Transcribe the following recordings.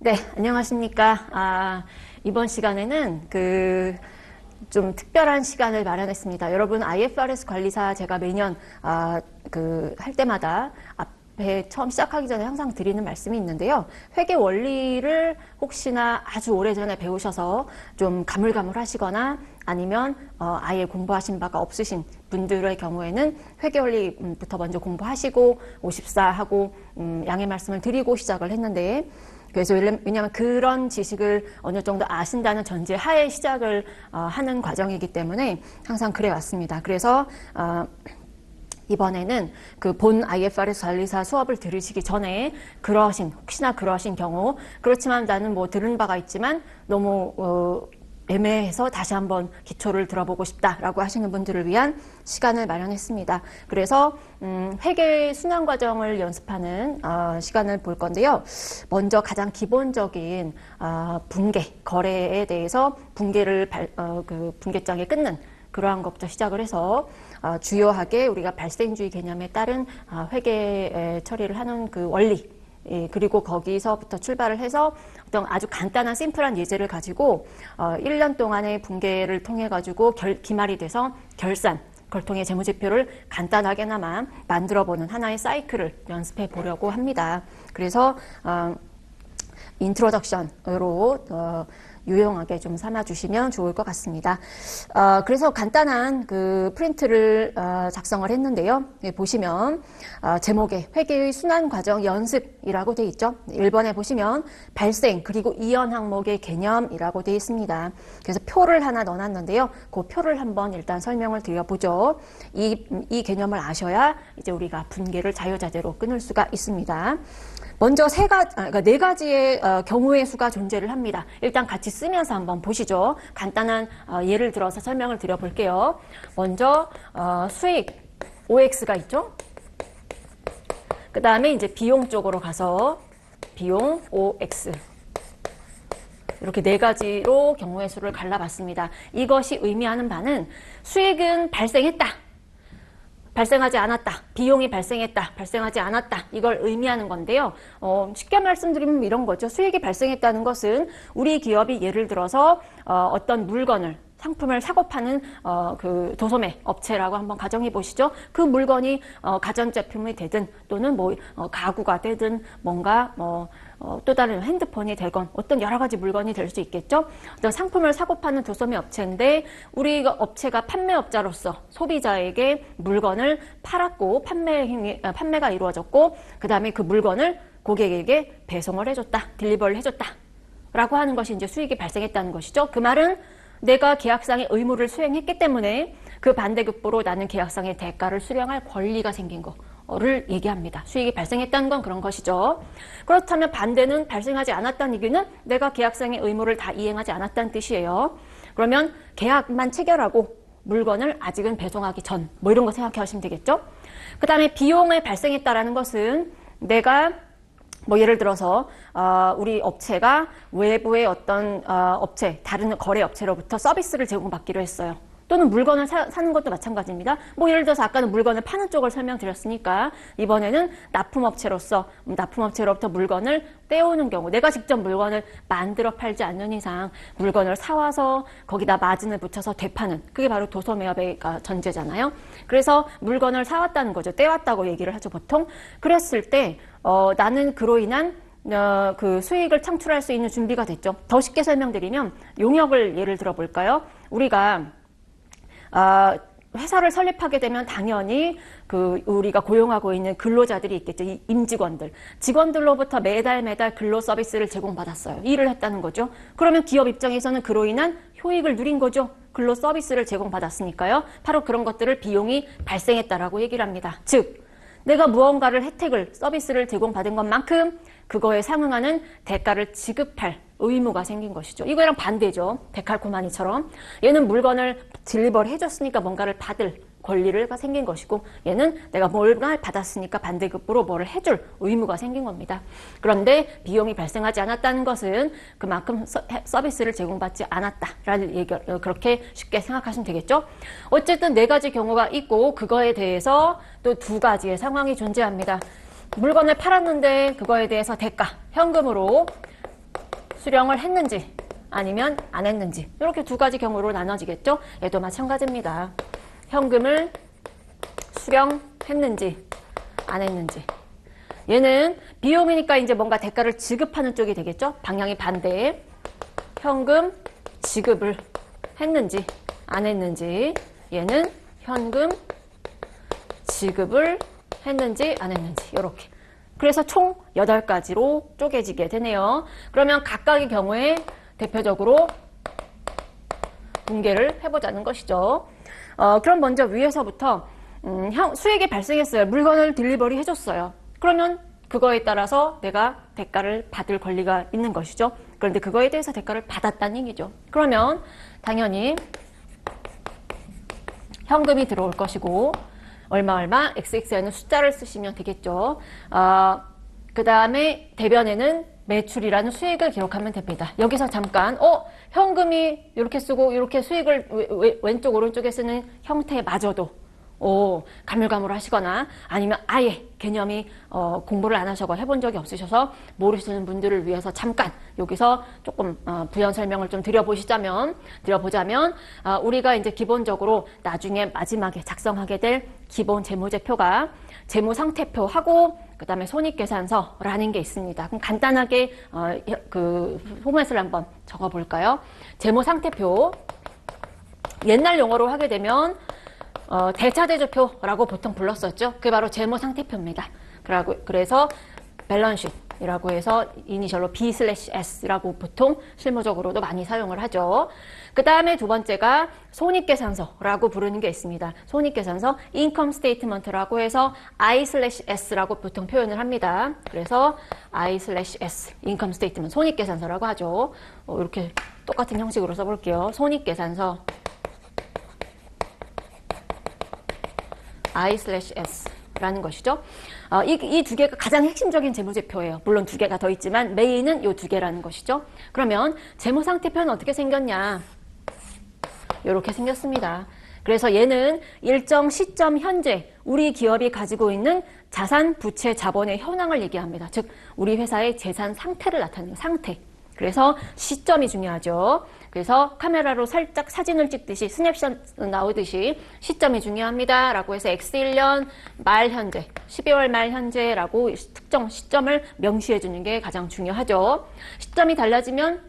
네, 안녕하십니까. 이번 시간에는 좀 특별한 시간을 마련했습니다. 여러분, IFRS 관리사 제가 매년, 할 때마다 앞에 처음 시작하기 전에 항상 드리는 말씀이 있는데요. 회계 원리를 혹시나 아주 오래전에 배우셔서 좀 가물가물하시거나 아니면 아예 공부하신 바가 없으신 분들의 경우에는 회계 원리부터 먼저 공부하시고 54하고 양해 말씀을 드리고 시작을 했는데, 그래서 왜냐하면 그런 지식을 어느 정도 아신다는 전제 하에 시작을 하는 과정이기 때문에 항상 그래 왔습니다. 그래서 이번에는 그 본 IFRS 관리사 수업을 들으시기 전에 혹시나 그러신 경우, 그렇지만 나는 뭐 들은 바가 있지만 너무 애매해서 다시 한번 기초를 들어보고 싶다라고 하시는 분들을 위한 시간을 마련했습니다. 그래서 회계 순환 과정을 연습하는 시간을 볼 건데요. 먼저 가장 기본적인 분계, 거래에 대해서 분계를 분계장에 끊는 그러한 것부터 시작을 해서 주요하게 우리가 발생주의 개념에 따른 회계 처리를 하는 그 원리, 그리고 거기서부터 출발을 해서 어떤 아주 간단한 심플한 예제를 가지고 1년 동안의 분계를 통해 가지고 기말이 돼서 결산, 그걸 통해 재무제표를 간단하게나마 만들어보는 하나의 사이클을 연습해 보려고 합니다. 그래서 인트로덕션으로 유용하게 좀 삼아주시면 좋을 것 같습니다. 그래서 간단한 그 프린트를 작성을 했는데요. 보시면 제목에 회계의 순환 과정 연습이라고 되어 있죠. 1번에 보시면 발생 그리고 이연 항목의 개념이라고 되어 있습니다. 그래서 표를 하나 넣어놨는데요. 그 표를 한번 일단 설명을 드려보죠. 이 개념을 아셔야 이제 우리가 분계를 자유자재로 끊을 수가 있습니다. 먼저 네 가지의 경우의 수가 존재를 합니다. 일단 같이 쓰면서 한번 보시죠. 간단한 예를 들어서 설명을 드려볼게요. 먼저 수익 OX가 있죠. 그 다음에 이제 비용 쪽으로 가서 비용 OX. 이렇게 네 가지로 경우의 수를 갈라봤습니다. 이것이 의미하는 바는 수익은 발생했다, 발생하지 않았다, 비용이 발생했다, 발생하지 않았다, 이걸 의미하는 건데요. 쉽게 말씀드리면 이런 거죠. 수익이 발생했다는 것은 우리 기업이 예를 들어서 어떤 물건을, 상품을 사고 파는 그 도소매 업체라고 한번 가정해 보시죠. 그 물건이 가전제품이 되든 또는 뭐 가구가 되든 뭔가 또 다른 핸드폰이 되건 어떤 여러 가지 물건이 될 수 있겠죠. 어떤 상품을 사고 파는 도소매 업체인데 우리 업체가 판매업자로서 소비자에게 물건을 팔았고 판매가 이루어졌고 그 다음에 그 물건을 고객에게 배송을 해줬다, 딜리버를 해줬다 라고 하는 것이 이제 수익이 발생했다는 것이죠. 그 말은 내가 계약상의 의무를 수행했기 때문에 그 반대급부로 나는 계약상의 대가를 수령할 권리가 생긴 거를 얘기합니다. 수익이 발생했다는 건 그런 것이죠. 그렇다면 반대는 발생하지 않았다는 얘기는 내가 계약상의 의무를 다 이행하지 않았다는 뜻이에요. 그러면 계약만 체결하고 물건을 아직은 배송하기 전, 뭐 이런 거 생각해 하시면 되겠죠. 그 다음에 비용이 발생했다라는 것은 내가 뭐 예를 들어서 우리 업체가 외부의 어떤 업체, 다른 거래 업체로부터 서비스를 제공받기로 했어요. 또는 물건을 사는 것도 마찬가지입니다. 뭐 예를 들어서 아까는 물건을 파는 쪽을 설명드렸으니까 이번에는 납품업체로부터 물건을 떼오는 경우, 내가 직접 물건을 만들어 팔지 않는 이상 물건을 사와서 거기다 마진을 붙여서 되파는, 그게 바로 도소매업의 전제잖아요. 그래서 물건을 사왔다는 거죠. 떼왔다고 얘기를 하죠, 보통. 그랬을 때 나는 그로 인한 그 수익을 창출할 수 있는 준비가 됐죠. 더 쉽게 설명드리면 용역을 예를 들어 볼까요? 우리가 회사를 설립하게 되면 당연히 우리가 고용하고 있는 근로자들이 있겠죠. 이 임직원들. 직원들로부터 매달 근로 서비스를 제공받았어요. 일을 했다는 거죠. 그러면 기업 입장에서는 그로 인한 효익을 누린 거죠. 근로 서비스를 제공받았으니까요. 바로 그런 것들을 비용이 발생했다라고 얘기를 합니다. 즉, 내가 무언가를 서비스를 제공받은 것만큼 그거에 상응하는 대가를 지급할 의무가 생긴 것이죠. 이거랑 반대죠. 데칼코마니처럼. 얘는 물건을 딜리버리 해줬으니까 뭔가를 받을 권리가 생긴 것이고, 얘는 내가 뭔가를 받았으니까 반대급부로 뭐를 해줄 의무가 생긴 겁니다. 그런데 비용이 발생하지 않았다는 것은 그만큼 서비스를 제공받지 않았다라는 얘기를 그렇게 쉽게 생각하시면 되겠죠. 어쨌든 네 가지 경우가 있고 그거에 대해서 또 두 가지의 상황이 존재합니다. 물건을 팔았는데 그거에 대해서 대가, 현금으로 수령을 했는지 아니면 안 했는지 이렇게 두 가지 경우로 나눠지겠죠. 얘도 마찬가지입니다. 현금을 수령했는지 안 했는지. 얘는 비용이니까 이제 뭔가 대가를 지급하는 쪽이 되겠죠. 방향이 반대에 현금 지급을 했는지 안 했는지. 얘는 현금 지급을 했는지 안 했는지 이렇게. 그래서 총 8가지로 쪼개지게 되네요. 그러면 각각의 경우에 대표적으로 분개를 해보자는 것이죠. 그럼 먼저 위에서부터 수익이 발생했어요. 물건을 딜리버리 해줬어요. 그러면 그거에 따라서 내가 대가를 받을 권리가 있는 것이죠. 그런데 그거에 대해서 대가를 받았다는 얘기죠. 그러면 당연히 현금이 들어올 것이고 얼마 XX에는 숫자를 쓰시면 되겠죠. 그 다음에 대변에는 매출이라는 수익을 기록하면 됩니다. 여기서 잠깐 현금이 이렇게 쓰고 이렇게 수익을 왼쪽 오른쪽에 쓰는 형태마저도 가물가물하시거나 아니면 아예 개념이 공부를 안 하셔서 해본 적이 없으셔서 모르시는 분들을 위해서 잠깐 여기서 조금 부연 설명을 좀 드려보자면 우리가 이제 기본적으로 나중에 마지막에 작성하게 될 기본 재무제표가 재무상태표하고 그 다음에 손익계산서라는 게 있습니다. 그럼 간단하게 그 포맷을 한번 적어볼까요? 재무상태표 옛날 용어로 하게 되면 대차대조표라고 보통 불렀었죠. 그게 바로 재무상태표입니다. 그래서 밸런스시트이라고 해서 이니셜로 B/S라고 보통 실무적으로도 많이 사용을 하죠. 그 다음에 두 번째가 손익계산서라고 부르는 게 있습니다. 손익계산서 인컴 스테이트먼트라고 해서 I/S라고 보통 표현을 합니다. 그래서 I/S 인컴 스테이트먼트 손익계산서라고 하죠. 이렇게 똑같은 형식으로 써볼게요. 손익계산서 I/S라는 것이죠. 이 두 개가 가장 핵심적인 재무제표예요. 물론 두 개가 더 있지만 메인은 이 두 개라는 것이죠. 그러면 재무상태표는 어떻게 생겼냐? 이렇게 생겼습니다. 그래서 얘는 일정 시점 현재 우리 기업이 가지고 있는 자산, 부채, 자본의 현황을 얘기합니다. 즉 우리 회사의 재산 상태를 나타내는 상태. 그래서 시점이 중요하죠. 그래서 카메라로 살짝 사진을 찍듯이 스냅샷 나오듯이 시점이 중요합니다. 라고 해서 X1년 말 현재, 12월 말 현재라고 특정 시점을 명시해 주는 게 가장 중요하죠. 시점이 달라지면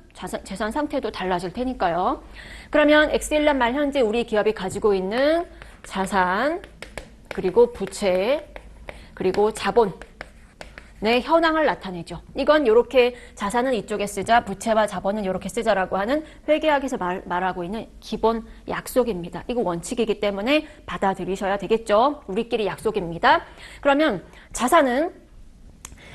재산 상태도 달라질 테니까요. 그러면 X1년 말 현재 우리 기업이 가지고 있는 자산, 그리고 부채, 그리고 자본 네, 현황을 나타내죠. 이건 이렇게 자산은 이쪽에 쓰자, 부채와 자본은 이렇게 쓰자라고 하는 회계학에서 말하고 있는 기본 약속입니다. 이거 원칙이기 때문에 받아들이셔야 되겠죠. 우리끼리 약속입니다. 그러면 자산은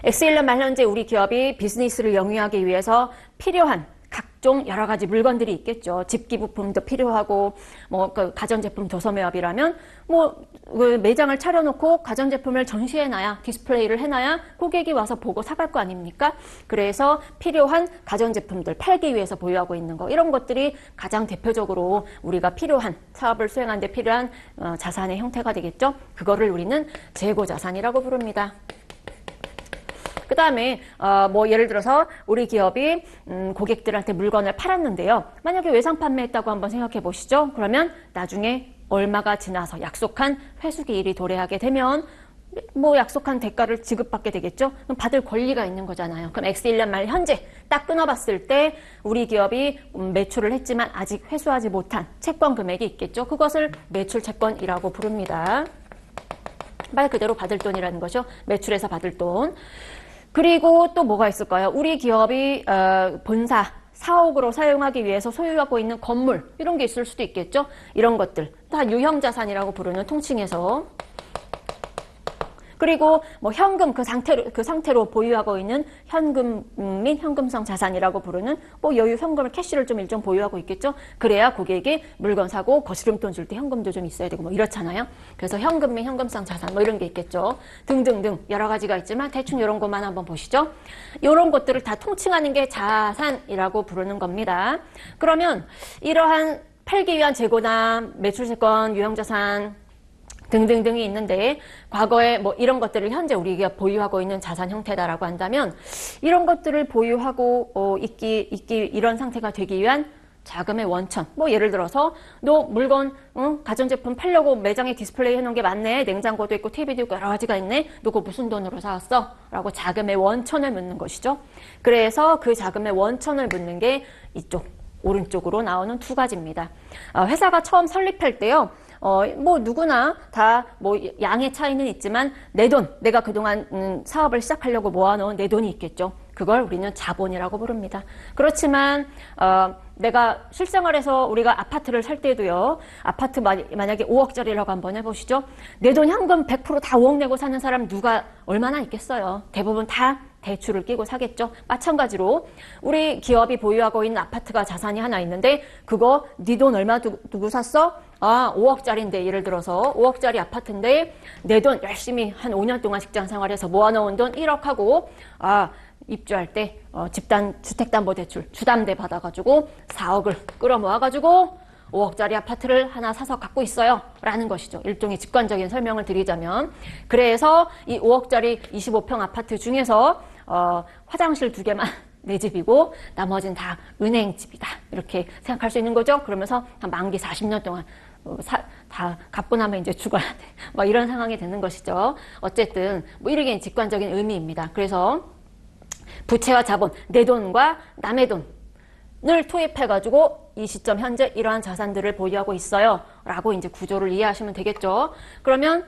X1년 말 현재 우리 기업이 비즈니스를 영위하기 위해서 필요한 각종 여러 가지 물건들이 있겠죠. 집기부품도 필요하고 그 가전제품 도소매업이라면 그 매장을 차려놓고 가전제품을 전시해놔야 디스플레이를 해놔야 고객이 와서 보고 사갈 거 아닙니까? 그래서 필요한 가전제품들 팔기 위해서 보유하고 있는 거 이런 것들이 가장 대표적으로 우리가 필요한 사업을 수행하는 데 필요한 자산의 형태가 되겠죠. 그거를 우리는 재고자산이라고 부릅니다. 그 다음에 예를 들어서 우리 기업이 고객들한테 물건을 팔았는데요. 만약에 외상 판매했다고 한번 생각해 보시죠. 그러면 나중에 얼마가 지나서 약속한 회수기일이 도래하게 되면 약속한 대가를 지급받게 되겠죠. 그럼 받을 권리가 있는 거잖아요. 그럼 X1년 말 현재 딱 끊어봤을 때 우리 기업이 매출을 했지만 아직 회수하지 못한 채권 금액이 있겠죠. 그것을 매출채권이라고 부릅니다. 말 그대로 받을 돈이라는 거죠. 매출에서 받을 돈. 그리고 또 뭐가 있을까요? 우리 기업이 본사, 사옥으로 사용하기 위해서 소유하고 있는 건물 이런 게 있을 수도 있겠죠? 이런 것들 다 유형자산이라고 부르는 통칭해서 그리고 현금 그 상태로 보유하고 있는 현금 및 현금성 자산이라고 부르는 여유 현금을 캐시를 좀 일정 보유하고 있겠죠. 그래야 고객이 물건 사고 거스름돈 줄 때 현금도 좀 있어야 되고 이렇잖아요. 그래서 현금 및 현금성 자산 이런 게 있겠죠. 등등등 여러 가지가 있지만 대충 이런 것만 한번 보시죠. 이런 것들을 다 통칭하는 게 자산이라고 부르는 겁니다. 그러면 이러한 팔기 위한 재고나 매출채권, 유형자산 등등등이 있는데 과거에 뭐 이런 것들을 현재 우리가 보유하고 있는 자산 형태다라고 한다면 이런 것들을 보유하고 있기 이런 상태가 되기 위한 자금의 원천. 뭐 예를 들어서 너 물건 가전제품 팔려고 매장에 디스플레이 해놓은 게 많네. 냉장고도 있고 TV도 있고 여러 가지가 있네. 너 그거 무슨 돈으로 사왔어? 라고 자금의 원천을 묻는 것이죠. 그래서 그 자금의 원천을 묻는 게 이쪽 오른쪽으로 나오는 두 가지입니다. 회사가 처음 설립할 때요. 뭐 누구나 다 뭐 양의 차이는 있지만 내 돈, 내가 그동안 사업을 시작하려고 모아놓은 내 돈이 있겠죠. 그걸 우리는 자본이라고 부릅니다. 그렇지만 내가 실생활에서 우리가 아파트를 살 때도요. 아파트 만약에 5억짜리라고 한번 해보시죠. 내 돈 현금 100% 다 5억 내고 사는 사람 누가 얼마나 있겠어요. 대부분 다 대출을 끼고 사겠죠. 마찬가지로 우리 기업이 보유하고 있는 아파트가 자산이 하나 있는데 그거 네 돈 얼마 두고 샀어? 5억짜리인데 예를 들어서 5억짜리 아파트인데 내 돈 열심히 한 5년 동안 직장 생활해서 모아놓은 돈 1억 하고 입주할 때 주택담보대출 주담대 받아가지고 4억을 끌어모아가지고 5억짜리 아파트를 하나 사서 갖고 있어요 라는 것이죠. 일종의 직관적인 설명을 드리자면 그래서 이 5억짜리 25평 아파트 중에서 화장실 2개만 내 집이고 나머지는 다 은행 집이다 이렇게 생각할 수 있는 거죠. 그러면서 한 만기 40년 동안 다 갚고 나면 이제 죽어야 돼 막 이런 상황이 되는 것이죠. 어쨌든 뭐 이게 직관적인 의미입니다. 그래서 부채와 자본, 내 돈과 남의 돈을 토입해가지고 이 시점 현재 이러한 자산들을 보유하고 있어요 라고 이제 구조를 이해하시면 되겠죠. 그러면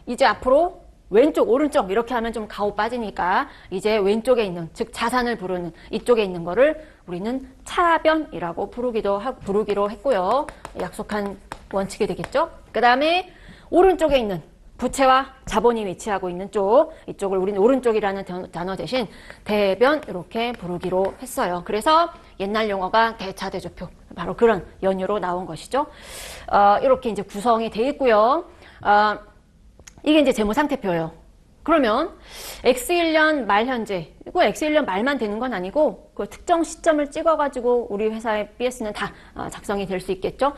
이제 앞으로 왼쪽 오른쪽 이렇게 하면 좀 가오 빠지니까 이제 왼쪽에 있는 즉 자산을 부르는 이쪽에 있는 거를 우리는 차변이라고 부르기로 했고요. 약속한 원칙이 되겠죠. 그 다음에 오른쪽에 있는 부채와 자본이 위치하고 있는 이쪽을 우리는 오른쪽이라는 단어 대신 대변 이렇게 부르기로 했어요. 그래서 옛날 용어가 대차대조표 바로 그런 연유로 나온 것이죠. 이렇게 이제 구성이 돼 있고요. 이게 이제 재무상태표예요. 그러면 X1년 말 현재, 이거 X1년 말만 되는 건 아니고 그 특정 시점을 찍어가지고 우리 회사의 BS는 다 작성이 될 수 있겠죠.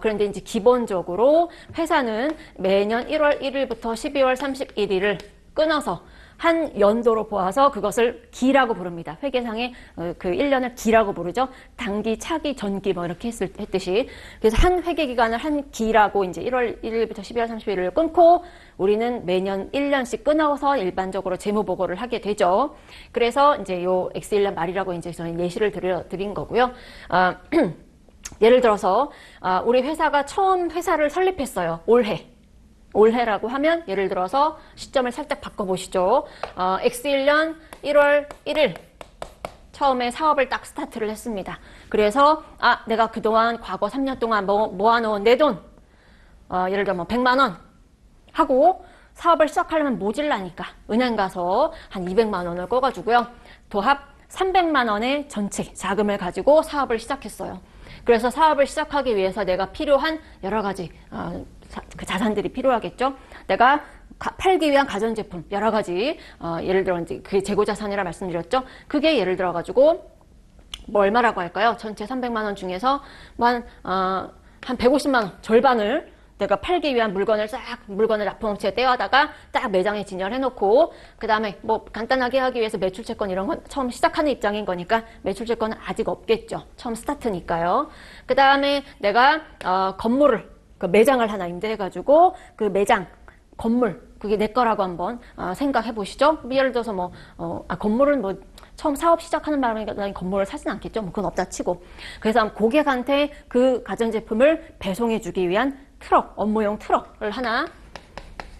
그런데 이제 기본적으로 회사는 매년 1월 1일부터 12월 31일을 끊어서 한 연도로 보아서 그것을 기라고 부릅니다. 회계상에 그 1년을 기라고 부르죠. 단기, 차기, 전기 뭐 이렇게 했듯이. 그래서 한 회계기간을 한 기라고 이제 1월 1일부터 12월 31일을 끊고 우리는 매년 1년씩 끊어서 일반적으로 재무보고를 하게 되죠. 그래서 이제 요 X1년 말이라고 이제 저희 예시를 드린 거고요. 예를 들어서 우리 회사가 처음 회사를 설립했어요. 올해라고 하면 예를 들어서 시점을 살짝 바꿔보시죠. X1년 1월 1일 처음에 사업을 딱 스타트를 했습니다. 그래서 내가 그동안 과거 3년 동안 모아놓은 내 돈 예를 들어 100만 원 하고 사업을 시작하려면 모질라니까 은행 가서 한 200만 원을 꺼가지고요. 도합 300만 원의 전체 자금을 가지고 사업을 시작했어요. 그래서 사업을 시작하기 위해서 내가 필요한 여러 가지 그 자산들이 필요하겠죠. 내가 팔기 위한 가전제품 여러 가지 예를 들어 이제 그게 재고자산이라 말씀드렸죠. 그게 예를 들어 가지고 뭐 얼마라고 할까요? 전체 300만 원 중에서 한 150만 원 절반을 내가 팔기 위한 물건을 납품업체에 떼어다가 딱 매장에 진열해 놓고 그 다음에 뭐 간단하게 하기 위해서 매출채권 이런 건 처음 시작하는 입장인 거니까 매출채권은 아직 없겠죠. 처음 스타트니까요. 그 다음에 내가 건물을 그 매장을 하나 임대해가지고 그 매장 건물 그게 내 거라고 한번 생각해 보시죠. 예를 들어서 건물은 처음 사업 시작하는 바람에 건물을 사진 않겠죠. 그건 없다 치고. 그래서 고객한테 그 가전제품을 배송해 주기 위한 트럭, 업무용 트럭을 하나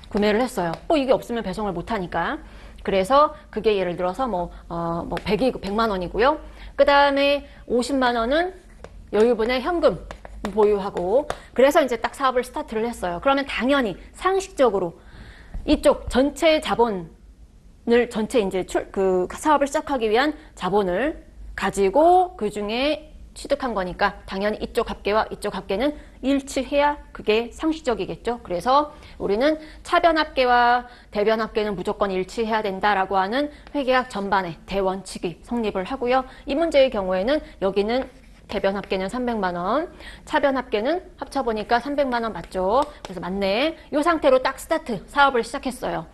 구매를 했어요. 이게 없으면 배송을 못 하니까. 그래서 그게 예를 들어서 100만 원이고요. 그 다음에 50만 원은 여유분의 현금 보유하고 그래서 이제 딱 사업을 스타트를 했어요. 그러면 당연히 상식적으로 이쪽 전체 자본을 전체 이제 그 사업을 시작하기 위한 자본을 가지고 그 중에 취득한 거니까 당연히 이쪽 합계와 이쪽 합계는 일치해야 그게 상식적이겠죠. 그래서 우리는 차변 합계와 대변 합계는 무조건 일치해야 된다라고 하는 회계학 전반의 대원칙이 성립을 하고요. 이 문제의 경우에는 여기는 대변 합계는 300만 원, 차변 합계는 합쳐보니까 300만 원 맞죠? 그래서 맞네. 이 상태로 딱 스타트, 사업을 시작했어요.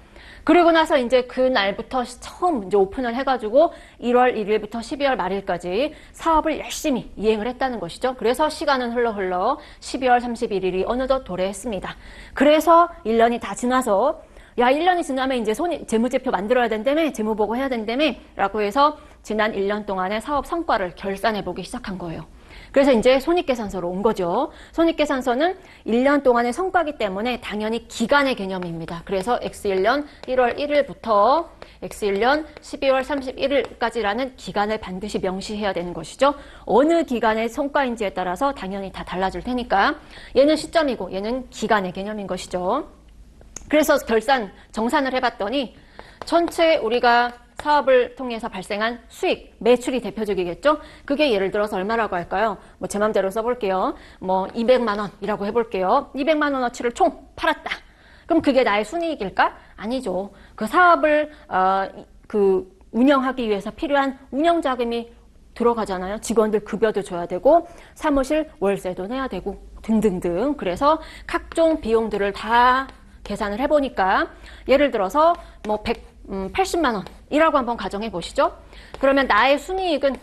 그리고 나서 이제 그 날부터 처음 이제 오픈을 해가지고 1월 1일부터 12월 말일까지 사업을 열심히 이행을 했다는 것이죠. 그래서 시간은 흘러 12월 31일이 어느덧 도래했습니다. 그래서 1년이 다 지나서 야, 1년이 지나면 이제 재무제표 만들어야 된다며, 재무보고 해야 된다며, 라고 해서 지난 1년 동안의 사업 성과를 결산해 보기 시작한 거예요. 그래서 이제 손익계산서로 온 거죠. 손익계산서는 1년 동안의 성과이기 때문에 당연히 기간의 개념입니다. 그래서 X1년 1월 1일부터 X1년 12월 31일까지라는 기간을 반드시 명시해야 되는 것이죠. 어느 기간의 성과인지에 따라서 당연히 다 달라질 테니까 얘는 시점이고 얘는 기간의 개념인 것이죠. 그래서 정산을 해봤더니 전체 우리가 사업을 통해서 발생한 수익, 매출이 대표적이겠죠? 그게 예를 들어서 얼마라고 할까요? 뭐 제 맘대로 써볼게요. 뭐 200만 원이라고 해볼게요. 200만 원어치를 총 팔았다. 그럼 그게 나의 순이익일까? 아니죠. 그 사업을 운영하기 위해서 필요한 운영 자금이 들어가잖아요. 직원들 급여도 줘야 되고 사무실 월세도 내야 되고 등등등. 그래서 각종 비용들을 다 계산을 해보니까 예를 들어서 뭐 180만 원이라고 한번 가정해 보시죠. 그러면 나의 순이익은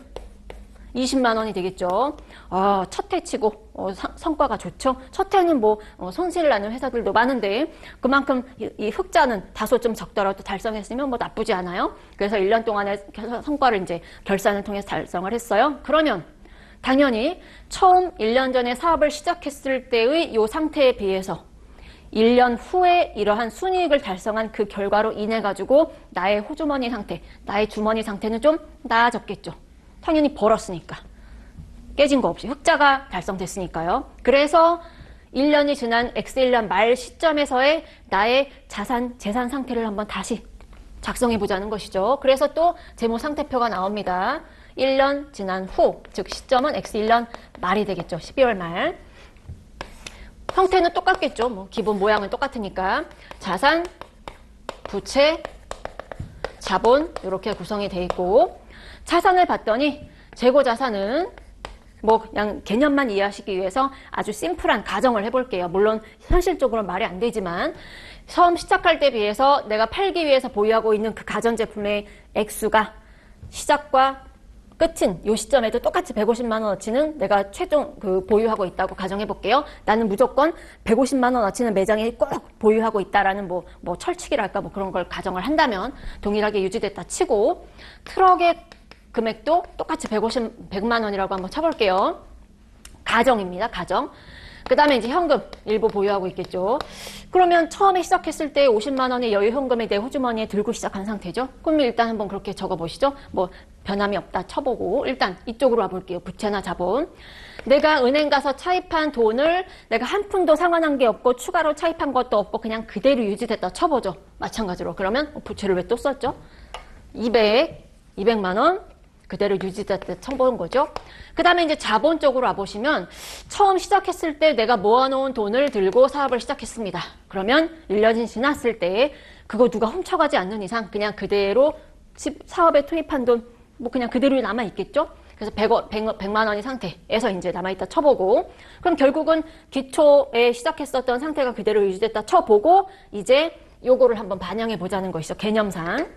20만 원이 되겠죠. 첫 해치고 성과가 좋죠. 첫 해는 뭐 손실 나는 회사들도 많은데 그만큼 이 흑자는 다소 좀 적더라도 달성했으면 뭐 나쁘지 않아요. 그래서 1년 동안의 성과를 이제 결산을 통해서 달성을 했어요. 그러면 당연히 처음 1년 전에 사업을 시작했을 때의 이 상태에 비해서 1년 후에 이러한 순이익을 달성한 그 결과로 인해 가지고 나의 호주머니 상태, 나의 주머니 상태는 좀 나아졌겠죠. 당연히 벌었으니까. 깨진 거 없이 흑자가 달성됐으니까요. 그래서 1년이 지난 X1년 말 시점에서의 나의 재산 상태를 한번 다시 작성해 보자는 것이죠. 그래서 또 재무 상태표가 나옵니다. 1년 지난 후, 즉 시점은 X1년 말이 되겠죠. 12월 말. 형태는 똑같겠죠. 뭐 기본 모양은 똑같으니까. 자산, 부채, 자본 이렇게 구성이 되어 있고 자산을 봤더니 재고 자산은 뭐 그냥 개념만 이해하시기 위해서 아주 심플한 가정을 해볼게요. 물론 현실적으로는 말이 안 되지만 처음 시작할 때 비해서 내가 팔기 위해서 보유하고 있는 그 가전제품의 액수가 시작과 끝인 이 시점에도 똑같이 150만 원어치는 내가 최종 보유하고 있다고 가정해 볼게요. 나는 무조건 150만 원어치는 매장에 꼭 보유하고 있다라는 뭐 철칙이랄까 뭐 그런 걸 가정을 한다면 동일하게 유지됐다 치고 트럭의 금액도 똑같이 100만 원이라고 한번 쳐볼게요. 가정입니다. 가정. 그 다음에 이제 현금 일부 보유하고 있겠죠. 그러면 처음에 시작했을 때 50만 원의 여유 현금에 내 호주머니에 들고 시작한 상태죠. 그럼 일단 한번 그렇게 적어보시죠. 뭐 변함이 없다 쳐보고 일단 이쪽으로 와볼게요. 부채나 자본. 내가 은행 가서 차입한 돈을 내가 한 푼도 상환한 게 없고 추가로 차입한 것도 없고 그냥 그대로 유지됐다 쳐보죠. 마찬가지로. 그러면 부채를 왜 또 썼죠? 200만 원. 그대로 유지됐다 쳐보는 거죠. 그 다음에 이제 자본 쪽으로 와보시면 처음 시작했을 때 내가 모아놓은 돈을 들고 사업을 시작했습니다. 그러면 1년이 지났을 때 그거 누가 훔쳐가지 않는 이상 그냥 그대로 사업에 투입한 돈 뭐 그냥 그대로 남아있겠죠. 그래서 100만 원이 상태에서 이제 남아있다 쳐보고 그럼 결국은 기초에 시작했었던 상태가 그대로 유지됐다 쳐보고 이제 요거를 한번 반영해 보자는 것이죠. 개념상.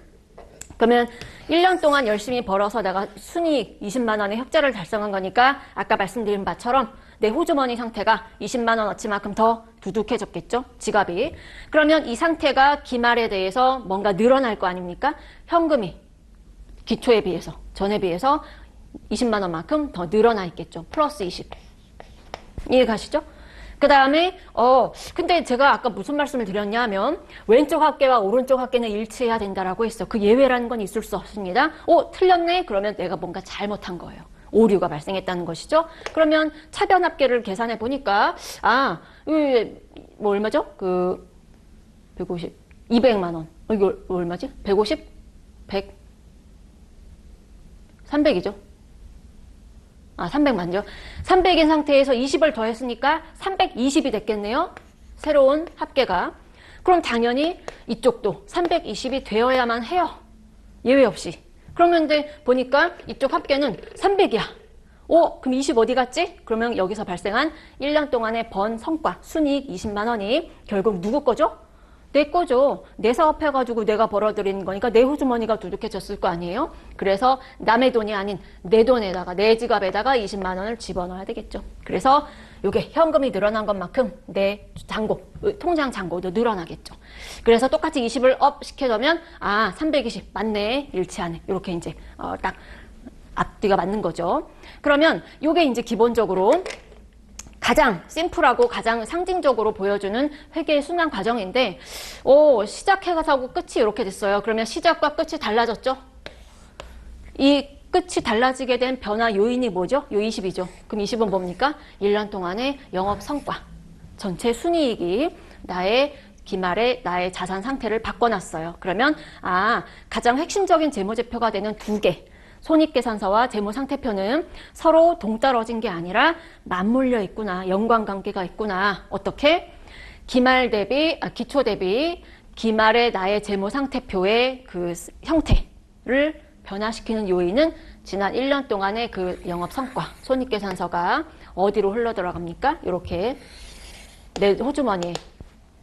그러면 1년 동안 열심히 벌어서 내가 순이익 20만 원의 흑자를 달성한 거니까 아까 말씀드린 바처럼 내 호주머니 상태가 20만 원어치만큼 더 두둑해졌겠죠? 지갑이. 그러면 이 상태가 기말에 대해서 뭔가 늘어날 거 아닙니까? 현금이 기초에 비해서, 전에 비해서 20만 원만큼 더 늘어나 있겠죠. 플러스 20. 이해가시죠? 그 다음에 근데 제가 아까 무슨 말씀을 드렸냐면 왼쪽 합계와 오른쪽 합계는 일치해야 된다라고 했어. 그 예외라는 건 있을 수 없습니다. 틀렸네? 그러면 내가 뭔가 잘못한 거예요. 오류가 발생했다는 것이죠. 그러면 차변 합계를 계산해 보니까 뭐 얼마죠? 150, 200만 원. 이거 얼마지? 150? 100? 300이죠. 300만죠. 300인 상태에서 20을 더했으니까 320이 됐겠네요. 새로운 합계가. 그럼 당연히 이쪽도 320이 되어야만 해요. 예외 없이. 그러면 근데 보니까 이쪽 합계는 300이야. 그럼 20 어디 갔지? 그러면 여기서 발생한 1년 동안의 번 성과, 순이익 20만 원이 결국 누구 거죠? 내 거죠. 내 사업해가지고 내가 벌어들인 거니까 내 호주머니가 두둑해졌을 거 아니에요? 그래서 남의 돈이 아닌 내 돈에다가, 내 지갑에다가 20만 원을 집어넣어야 되겠죠. 그래서 이게 현금이 늘어난 것만큼 내 잔고, 통장 잔고도 늘어나겠죠. 그래서 똑같이 20을 업 시켜주면 320 맞네, 일치하네. 이렇게 이제 딱 앞뒤가 맞는 거죠. 그러면 이게 이제 기본적으로 가장 심플하고 가장 상징적으로 보여주는 회계의 순환 과정인데, 시작해가지고 끝이 이렇게 됐어요. 그러면 시작과 끝이 달라졌죠? 이 끝이 달라지게 된 변화 요인이 뭐죠? 요 20이죠. 그럼 20은 뭡니까? 1년 동안의 영업 성과, 전체 순이익이 기말에 나의 자산 상태를 바꿔놨어요. 그러면 가장 핵심적인 재무제표가 되는 두 개, 손익계산서와 재무상태표는 서로 동떨어진 게 아니라 맞물려 있구나, 연관관계가 있구나. 어떻게? 기말 대비, 기초 대비 기말의 나의 재무상태표의 그 형태를 변화시키는 요인은 지난 1년 동안의 그 영업성과, 손익계산서가 어디로 흘러 들어갑니까? 이렇게 내 호주머니에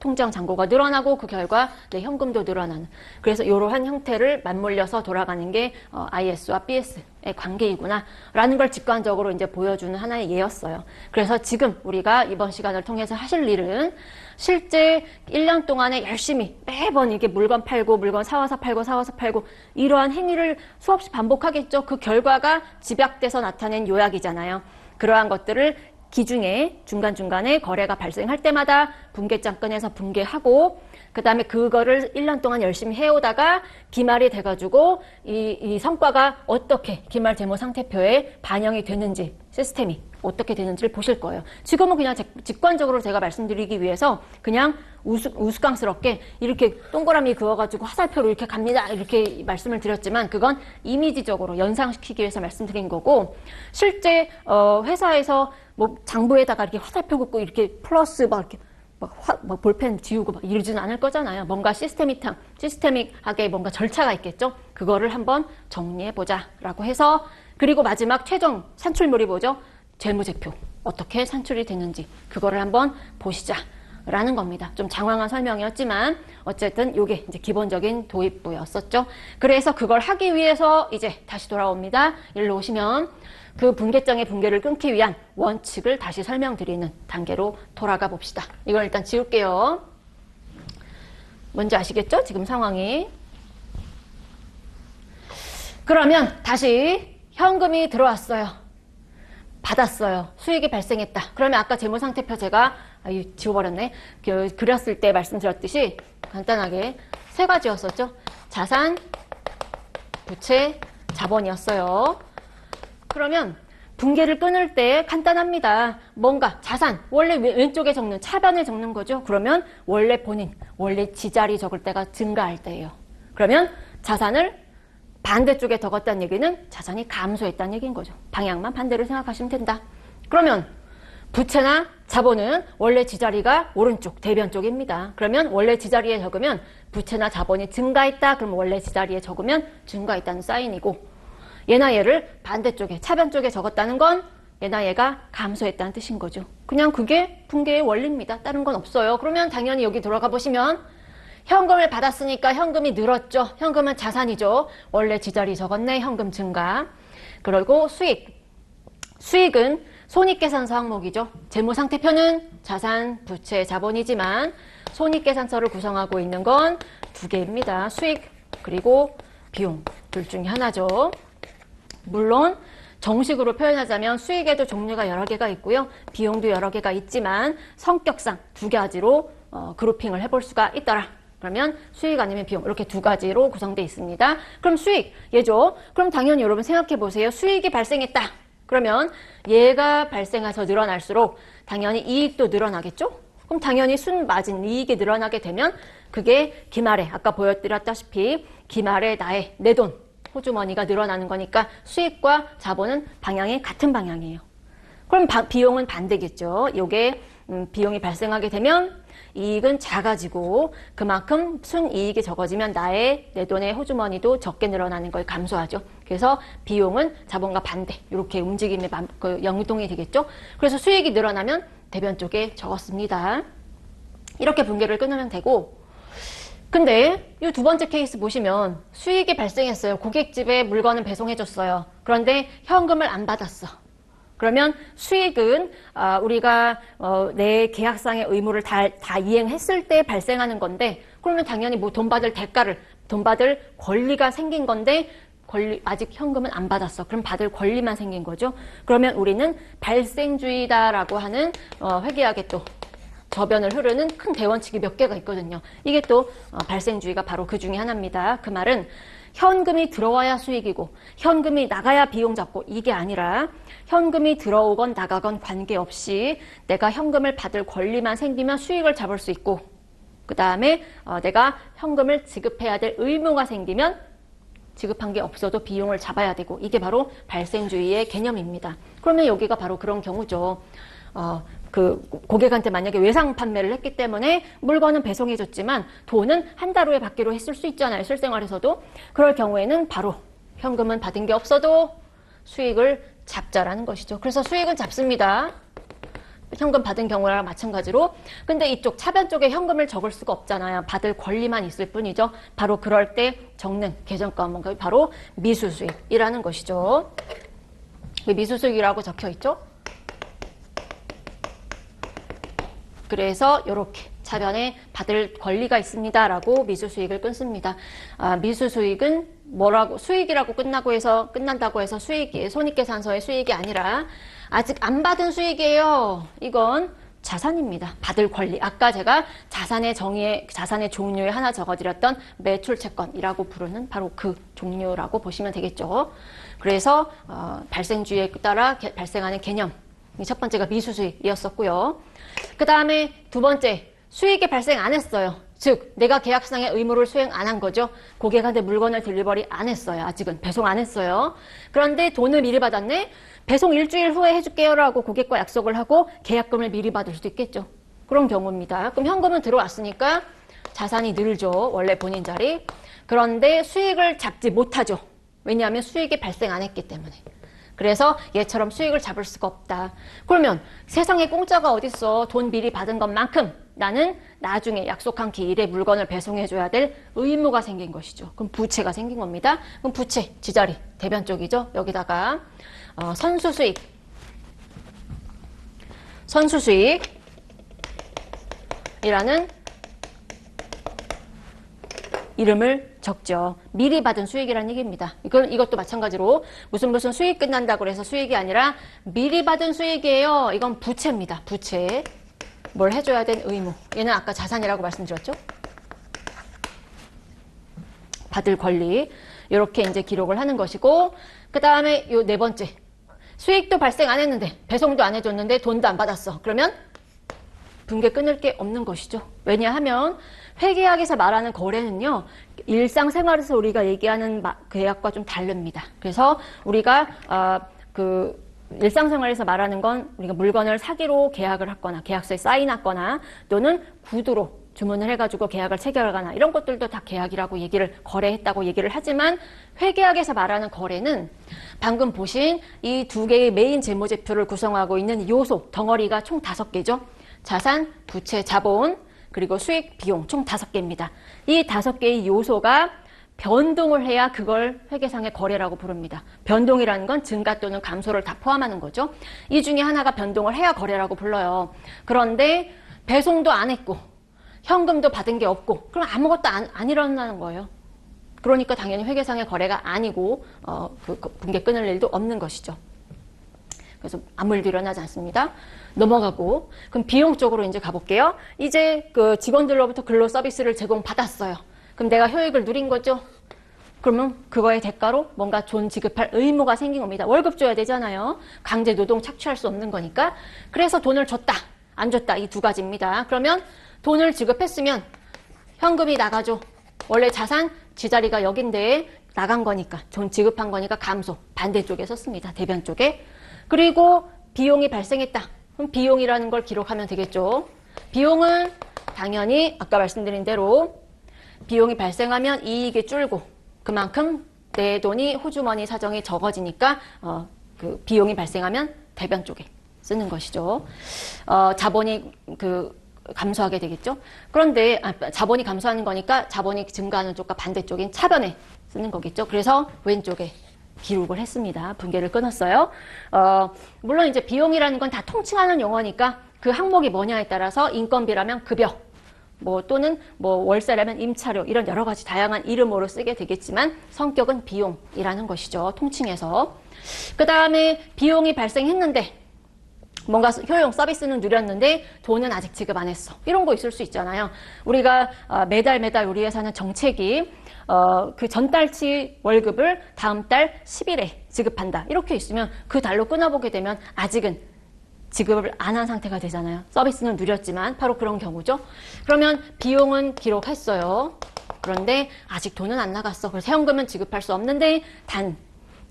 통장 잔고가 늘어나고 그 결과 내 현금도 늘어나는, 그래서 이러한 형태를 맞물려서 돌아가는 게 IS와 BS의 관계이구나 라는 걸 직관적으로 이제 보여주는 하나의 예였어요. 그래서 지금 우리가 이번 시간을 통해서 하실 일은 실제 1년 동안에 열심히 매번 이게 물건 팔고 물건 사와서 팔고 이러한 행위를 수없이 반복하겠죠. 그 결과가 집약돼서 나타낸 요약이잖아요. 그러한 것들을 기중에 중간중간에 거래가 발생할 때마다 분계점 꺼내서 분계하고, 그 다음에 그거를 1년 동안 열심히 해오다가 기말이 돼가지고 이 성과가 어떻게 기말 재무상태표에 반영이 되는지, 시스템이 어떻게 되는지를 보실 거예요. 지금은 그냥 직관적으로 제가 말씀드리기 위해서 그냥 우스꽝스럽게 이렇게 동그라미 그어가지고 화살표로 이렇게 갑니다, 이렇게 말씀을 드렸지만, 그건 이미지적으로 연상시키기 위해서 말씀드린 거고, 실제 회사에서 뭐 장부에다가 이렇게 화살표 긋고 이렇게 플러스 막 이렇게 막 볼펜 지우고 막 이러지는 않을 거잖아요. 뭔가 시스테믹하게 뭔가 절차가 있겠죠. 그거를 한번 정리해보자 라고 해서, 그리고 마지막 최종 산출물이 뭐죠? 재무제표. 어떻게 산출이 되는지 그거를 한번 보시자 라는 겁니다. 좀 장황한 설명이었지만 어쨌든 이게 이제 기본적인 도입부였었죠. 그래서 그걸 하기 위해서 이제 다시 돌아옵니다. 일로 오시면 그 분계점의 분계를 끊기 위한 원칙을 다시 설명드리는 단계로 돌아가 봅시다. 이걸 일단 지울게요. 뭔지 아시겠죠? 지금 상황이. 그러면 다시 현금이 들어왔어요. 받았어요. 수익이 발생했다. 그러면 아까 재무상태표 제가 지워버렸네. 그렸을 때 말씀드렸듯이 간단하게 세 가지였었죠. 자산, 부채, 자본이었어요. 그러면 분계를 끊을 때 간단합니다. 뭔가 자산, 원래 왼쪽에 적는 차반을 적는 거죠. 그러면 원래 원래 지자리 적을 때가 증가할 때예요. 그러면 자산을 반대쪽에 적었다는 얘기는 자산이 감소했다는 얘기인 거죠. 방향만 반대로 생각하시면 된다. 그러면 부채나 자본은 원래 지자리가 오른쪽, 대변 쪽입니다. 그러면 원래 지자리에 적으면 부채나 자본이 증가했다. 그럼 원래 지자리에 적으면 증가했다는 사인이고, 얘나 얘를 반대쪽에, 차변 쪽에 적었다는 건 얘나 얘가 감소했다는 뜻인 거죠. 그냥 그게 분계의 원리입니다. 다른 건 없어요. 그러면 당연히 여기 들어가 보시면 현금을 받았으니까 현금이 늘었죠. 현금은 자산이죠. 원래 지자리 적었네. 현금 증가. 그리고 수익은 손익계산서 항목이죠. 재무상태표는 자산, 부채, 자본이지만 손익계산서를 구성하고 있는 건 두 개입니다. 수익 그리고 비용, 둘 중에 하나죠. 물론 정식으로 표현하자면 수익에도 종류가 여러 개가 있고요. 비용도 여러 개가 있지만 성격상 두 가지로 그룹핑을 해볼 수가 있더라. 그러면 수익 아니면 비용, 이렇게 두 가지로 구성되어 있습니다. 그럼 수익, 얘죠. 그럼 당연히 여러분 생각해 보세요. 수익이 발생했다. 그러면 얘가 발생해서 늘어날수록 당연히 이익도 늘어나겠죠? 그럼 당연히 순마진, 이익이 늘어나게 되면 그게 기말에, 아까 보여드렸다시피 기말에 내 돈, 호주머니가 늘어나는 거니까 수익과 자본은 방향이 같은 방향이에요. 그럼 비용은 반대겠죠. 요게 비용이 발생하게 되면 이익은 작아지고 그만큼 순이익이 적어지면 내 돈의 호주머니도 적게 늘어나는 걸 감소하죠. 그래서 비용은 자본과 반대 이렇게 움직임이 연동이 되겠죠. 그래서 수익이 늘어나면 대변 쪽에 적었습니다. 이렇게 분계를 끊으면 되고, 근데 이 두 번째 케이스 보시면 수익이 발생했어요. 고깃집에 물건을 배송해줬어요. 그런데 현금을 안 받았어. 그러면 수익은 우리가 내 계약상의 의무를 다 이행했을 때 발생하는 건데, 그러면 당연히 뭐 돈 받을 권리가 생긴 건데 아직 현금은 안 받았어. 그럼 받을 권리만 생긴 거죠. 그러면 우리는 발생주의다라고 하는 회계학의 또 저변을 흐르는 큰 대원칙이 몇 개가 있거든요. 이게 또 발생주의가 바로 그 중에 하나입니다. 그 말은 현금이 들어와야 수익이고 현금이 나가야 비용 잡고, 이게 아니라 현금이 들어오건 나가건 관계없이 내가 현금을 받을 권리만 생기면 수익을 잡을 수 있고, 그 다음에 내가 현금을 지급해야 될 의무가 생기면 지급한 게 없어도 비용을 잡아야 되고, 이게 바로 발생주의의 개념입니다. 그러면 여기가 바로 그런 경우죠. 고객한테 만약에 외상 판매를 했기 때문에 물건은 배송해줬지만 돈은 한 달 후에 받기로 했을 수 있잖아요. 실생활에서도. 그럴 경우에는 바로 현금은 받은 게 없어도 수익을 잡자라는 것이죠. 그래서 수익은 잡습니다. 현금 받은 경우랑 마찬가지로. 근데 이쪽 차변 쪽에 현금을 적을 수가 없잖아요. 받을 권리만 있을 뿐이죠. 바로 그럴 때 적는 계정가원가 바로 미수수익이라는 것이죠. 미수수익이라고 적혀 있죠. 그래서 이렇게 차변에 받을 권리가 있습니다라고 미수수익을 끊습니다. 미수수익은 뭐라고, 수익이라고 끝난다고 해서 수익이 손익계산서의 수익이 아니라 아직 안 받은 수익이에요. 이건 자산입니다. 받을 권리. 아까 제가 자산의 종류에 하나 적어드렸던 매출채권이라고 부르는 바로 그 종류라고 보시면 되겠죠. 그래서 발생주의에 따라 발생하는 개념. 첫 번째가 미수수익이었었고요. 그 다음에 두 번째, 수익이 발생 안 했어요. 즉 내가 계약상의 의무를 수행 안 한 거죠. 고객한테 물건을 딜리버리 안 했어요. 아직은 배송 안 했어요. 그런데 돈을 미리 받았네. 배송 일주일 후에 해줄게요 라고 고객과 약속을 하고 계약금을 미리 받을 수도 있겠죠. 그런 경우입니다. 그럼 현금은 들어왔으니까 자산이 늘죠. 원래 본인 자리. 그런데 수익을 잡지 못하죠. 왜냐하면 수익이 발생 안 했기 때문에. 그래서 얘처럼 수익을 잡을 수가 없다. 그러면 세상에 공짜가 어딨어. 돈 미리 받은 것만큼 나는 나중에 약속한 기일에 물건을 배송해줘야 될 의무가 생긴 것이죠. 그럼 부채가 생긴 겁니다. 그럼 부채, 지자리, 대변 쪽이죠. 여기다가 선수수익이라는 이름을 적죠. 미리 받은 수익이라는 얘기입니다. 이것도 마찬가지로 무슨 수익 끝난다고 해서 수익이 아니라 미리 받은 수익이에요. 이건 부채입니다. 부채. 뭘 해줘야 된 의무. 얘는 아까 자산이라고 말씀드렸죠. 받을 권리. 이렇게 이제 기록을 하는 것이고, 그 다음에 요 네 번째. 수익도 발생 안 했는데, 배송도 안 해줬는데, 돈도 안 받았어. 그러면 분계 끊을 게 없는 것이죠. 왜냐하면 회계학에서 말하는 거래는요, 일상생활에서 우리가 얘기하는 계약과 좀 다릅니다. 그래서 우리가 일상생활에서 말하는 건 우리가 물건을 사기로 계약을 하거나 계약서에 사인하거나 또는 구두로 주문을 해가지고 계약을 체결하거나 이런 것들도 다 계약이라고 거래했다고 얘기를 하지만, 회계학에서 말하는 거래는 방금 보신 이 두 개의 메인 재무제표를 구성하고 있는 요소, 덩어리가 총 5개죠. 자산, 부채, 자본, 그리고 수익, 비용 총 5개입니다. 이 5개의 요소가 변동을 해야 그걸 회계상의 거래라고 부릅니다. 변동이라는 건 증가 또는 감소를 다 포함하는 거죠. 이 중에 하나가 변동을 해야 거래라고 불러요. 그런데 배송도 안 했고 현금도 받은 게 없고 그럼 아무것도 안 일어나는 거예요. 그러니까 당연히 회계상의 거래가 아니고 분계 끊을 일도 없는 것이죠. 그래서 아무 일도 일어나지 않습니다. 넘어가고, 그럼 비용 쪽으로 이제 가볼게요. 이제 그 직원들로부터 근로 서비스를 제공받았어요. 그럼 내가 효익을 누린 거죠? 그러면 그거의 대가로 뭔가 돈 지급할 의무가 생긴 겁니다. 월급 줘야 되잖아요. 강제 노동 착취할 수 없는 거니까. 그래서 돈을 줬다, 안 줬다, 이 두 가지입니다. 그러면 돈을 지급했으면 현금이 나가죠. 원래 자산, 지자리가 여긴데 나간 거니까, 돈 지급한 거니까 감소, 반대쪽에 썼습니다. 대변 쪽에. 그리고 비용이 발생했다. 그럼 비용이라는 걸 기록하면 되겠죠. 비용은 당연히 아까 말씀드린 대로 비용이 발생하면 이익이 줄고 그만큼 내 돈이 호주머니 사정이 적어지니까 그 비용이 발생하면 대변 쪽에 쓰는 것이죠. 자본이 감소하게 되겠죠. 그런데 자본이 감소하는 거니까 자본이 증가하는 쪽과 반대쪽인 차변에 쓰는 거겠죠. 그래서 왼쪽에 기록을 했습니다. 분계를 끊었어요. 물론 이제 비용이라는 건 다 통칭하는 용어니까 그 항목이 뭐냐에 따라서 인건비라면 급여, 또는 월세라면 임차료 이런 여러 가지 다양한 이름으로 쓰게 되겠지만 성격은 비용이라는 것이죠. 통칭해서. 그 다음에 비용이 발생했는데 뭔가 효용 서비스는 누렸는데 돈은 아직 지급 안 했어. 이런 거 있을 수 있잖아요. 우리가 매달 우리 회사는 정책이 그 전달치 월급을 다음 달 10일에 지급한다. 이렇게 있으면 그 달로 끊어보게 되면 아직은 지급을 안 한 상태가 되잖아요. 서비스는 누렸지만 바로 그런 경우죠. 그러면 비용은 기록했어요. 그런데 아직 돈은 안 나갔어. 그래서 현금은 지급할 수 없는데 단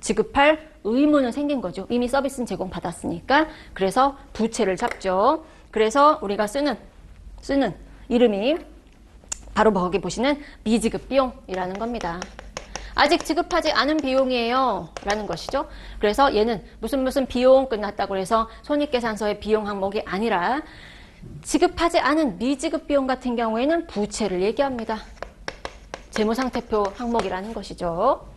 지급할 의무는 생긴 거죠. 이미 서비스는 제공받았으니까. 그래서 부채를 잡죠. 그래서 우리가 쓰는 이름이 바로 거기 보시는 미지급 비용이라는 겁니다. 아직 지급하지 않은 비용이에요 라는 것이죠. 그래서 얘는 무슨 비용 끝났다고 해서 손익계산서의 비용 항목이 아니라 지급하지 않은 미지급 비용 같은 경우에는 부채를 얘기합니다. 재무상태표 항목이라는 것이죠.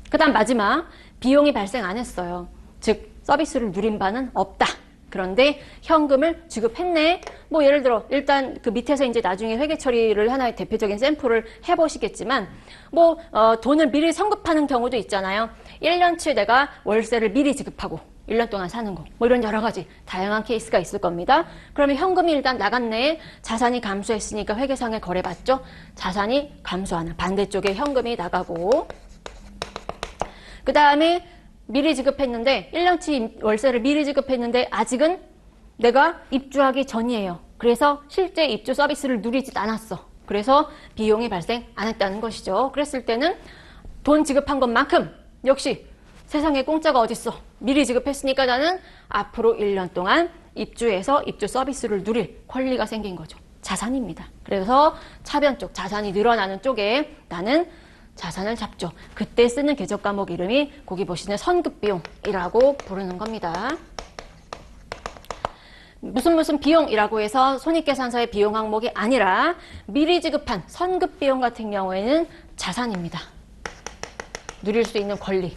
그 다음 마지막 비용이 발생 안 했어요. 즉 서비스를 누린 바는 없다. 그런데 현금을 지급했네. 예를 들어 일단 그 밑에서 이제 나중에 회계 처리를 하나의 대표적인 샘플을 해보시겠지만 돈을 미리 선급하는 경우도 있잖아요. 1년치 내가 월세를 미리 지급하고 1년 동안 사는 거. 이런 여러 가지 다양한 케이스가 있을 겁니다. 그러면 현금이 일단 나갔네. 자산이 감소했으니까 회계상에 거래받죠. 자산이 감소하는 반대쪽에 현금이 나가고 그 다음에 미리 지급했는데 1년치 월세를 미리 지급했는데 아직은 내가 입주하기 전이에요. 그래서 실제 입주 서비스를 누리지 않았어. 그래서 비용이 발생 안 했다는 것이죠. 그랬을 때는 돈 지급한 것만큼 역시 세상에 공짜가 어딨어. 미리 지급했으니까 나는 앞으로 1년 동안 입주해서 입주 서비스를 누릴 권리가 생긴 거죠. 자산입니다. 그래서 차변 쪽 자산이 늘어나는 쪽에 나는 자산을 잡죠. 그때 쓰는 궤적 과목 이름이 거기 보시는 선급비용이라고 부르는 겁니다. 무슨 비용이라고 해서 손익계산서의 비용 항목이 아니라 미리 지급한 선급비용 같은 경우에는 자산입니다. 누릴 수 있는 권리.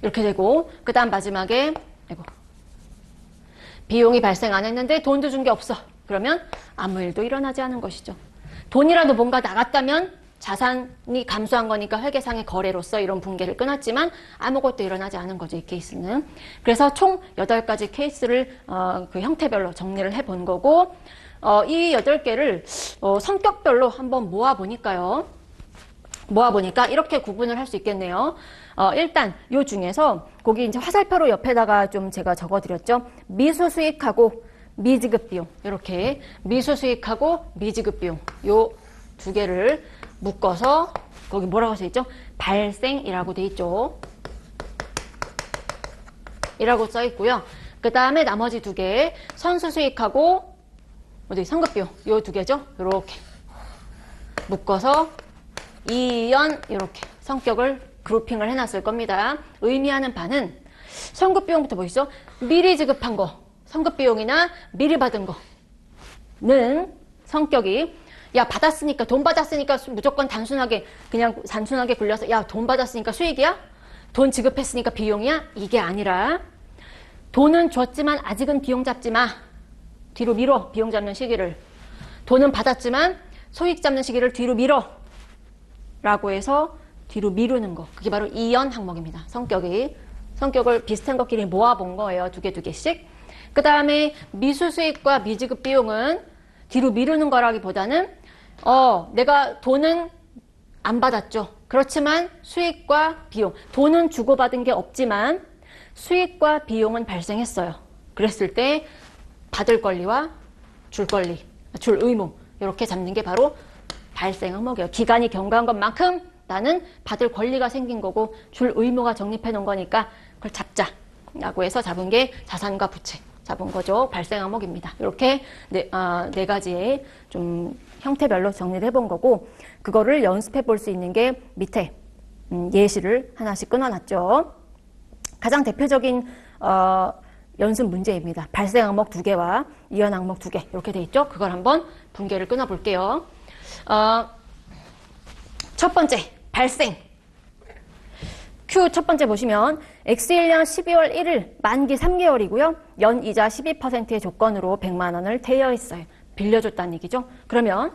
이렇게 되고 그 다음 마지막에 비용이 발생 안 했는데 돈도 준 게 없어. 그러면 아무 일도 일어나지 않은 것이죠. 돈이라도 뭔가 나갔다면 자산이 감소한 거니까 회계상의 거래로서 이런 분계를 끊었지만 아무것도 일어나지 않은 거죠. 이 케이스는. 그래서 총 8가지 케이스를 그 형태별로 정리를 해본 거고 이 8개를 성격별로 한번 모아보니까 이렇게 구분을 할 수 있겠네요. 일단 요 중에서 거기 이제 화살표로 옆에다가 좀 제가 적어드렸죠. 미수수익하고 미지급비용 이렇게 미수수익하고 미지급비용 요 2개를 묶어서 거기 뭐라고 써 있죠? 발생이라고 돼 있죠. 이라고 써 있고요. 그 다음에 나머지 2개 선수수익하고 선급비용 요 2개죠. 이렇게 묶어서 이연 이렇게 성격을 그룹핑을 해놨을 겁니다. 의미하는 바는 선급비용부터 보시죠. 미리 지급한 거 선급비용이나 미리 받은 거는 성격이 받았으니까 돈 받았으니까 무조건 단순하게 굴려서 돈 받았으니까 수익이야? 돈 지급했으니까 비용이야? 이게 아니라 돈은 줬지만 아직은 비용 잡지 마. 뒤로 미뤄. 비용 잡는 시기를. 돈은 받았지만 소익 잡는 시기를 뒤로 미뤄. 라고 해서 뒤로 미루는 거. 그게 바로 이연 항목입니다. 성격을 비슷한 것끼리 모아본 거예요. 2개씩. 그 다음에 미수수익과 미지급 비용은 뒤로 미루는 거라기보다는 내가 돈은 안 받았죠. 그렇지만 수익과 비용, 돈은 주고받은 게 없지만 수익과 비용은 발생했어요. 그랬을 때 받을 권리와 줄 권리, 줄 의무 이렇게 잡는 게 바로 발생 항목이에요. 기간이 경과한 것만큼 나는 받을 권리가 생긴 거고 줄 의무가 적립해 놓은 거니까 그걸 잡자라고 해서 잡은 게 자산과 부채. 잡은 거죠. 발생 항목입니다. 이렇게 네 가지의 좀 형태별로 정리를 해본 거고, 그거를 연습해 볼 수 있는 게 밑에 예시를 하나씩 끊어놨죠. 가장 대표적인 연습 문제입니다. 발생 항목 2개와 이연 항목 2개 이렇게 돼 있죠. 그걸 한번 분계를 끊어 볼게요. 첫 번째 발생 Q 첫 번째 보시면 X1년 12월 1일 만기 3개월이고요. 연이자 12%의 조건으로 100만 원을 대여 있어요. 빌려줬다는 얘기죠. 그러면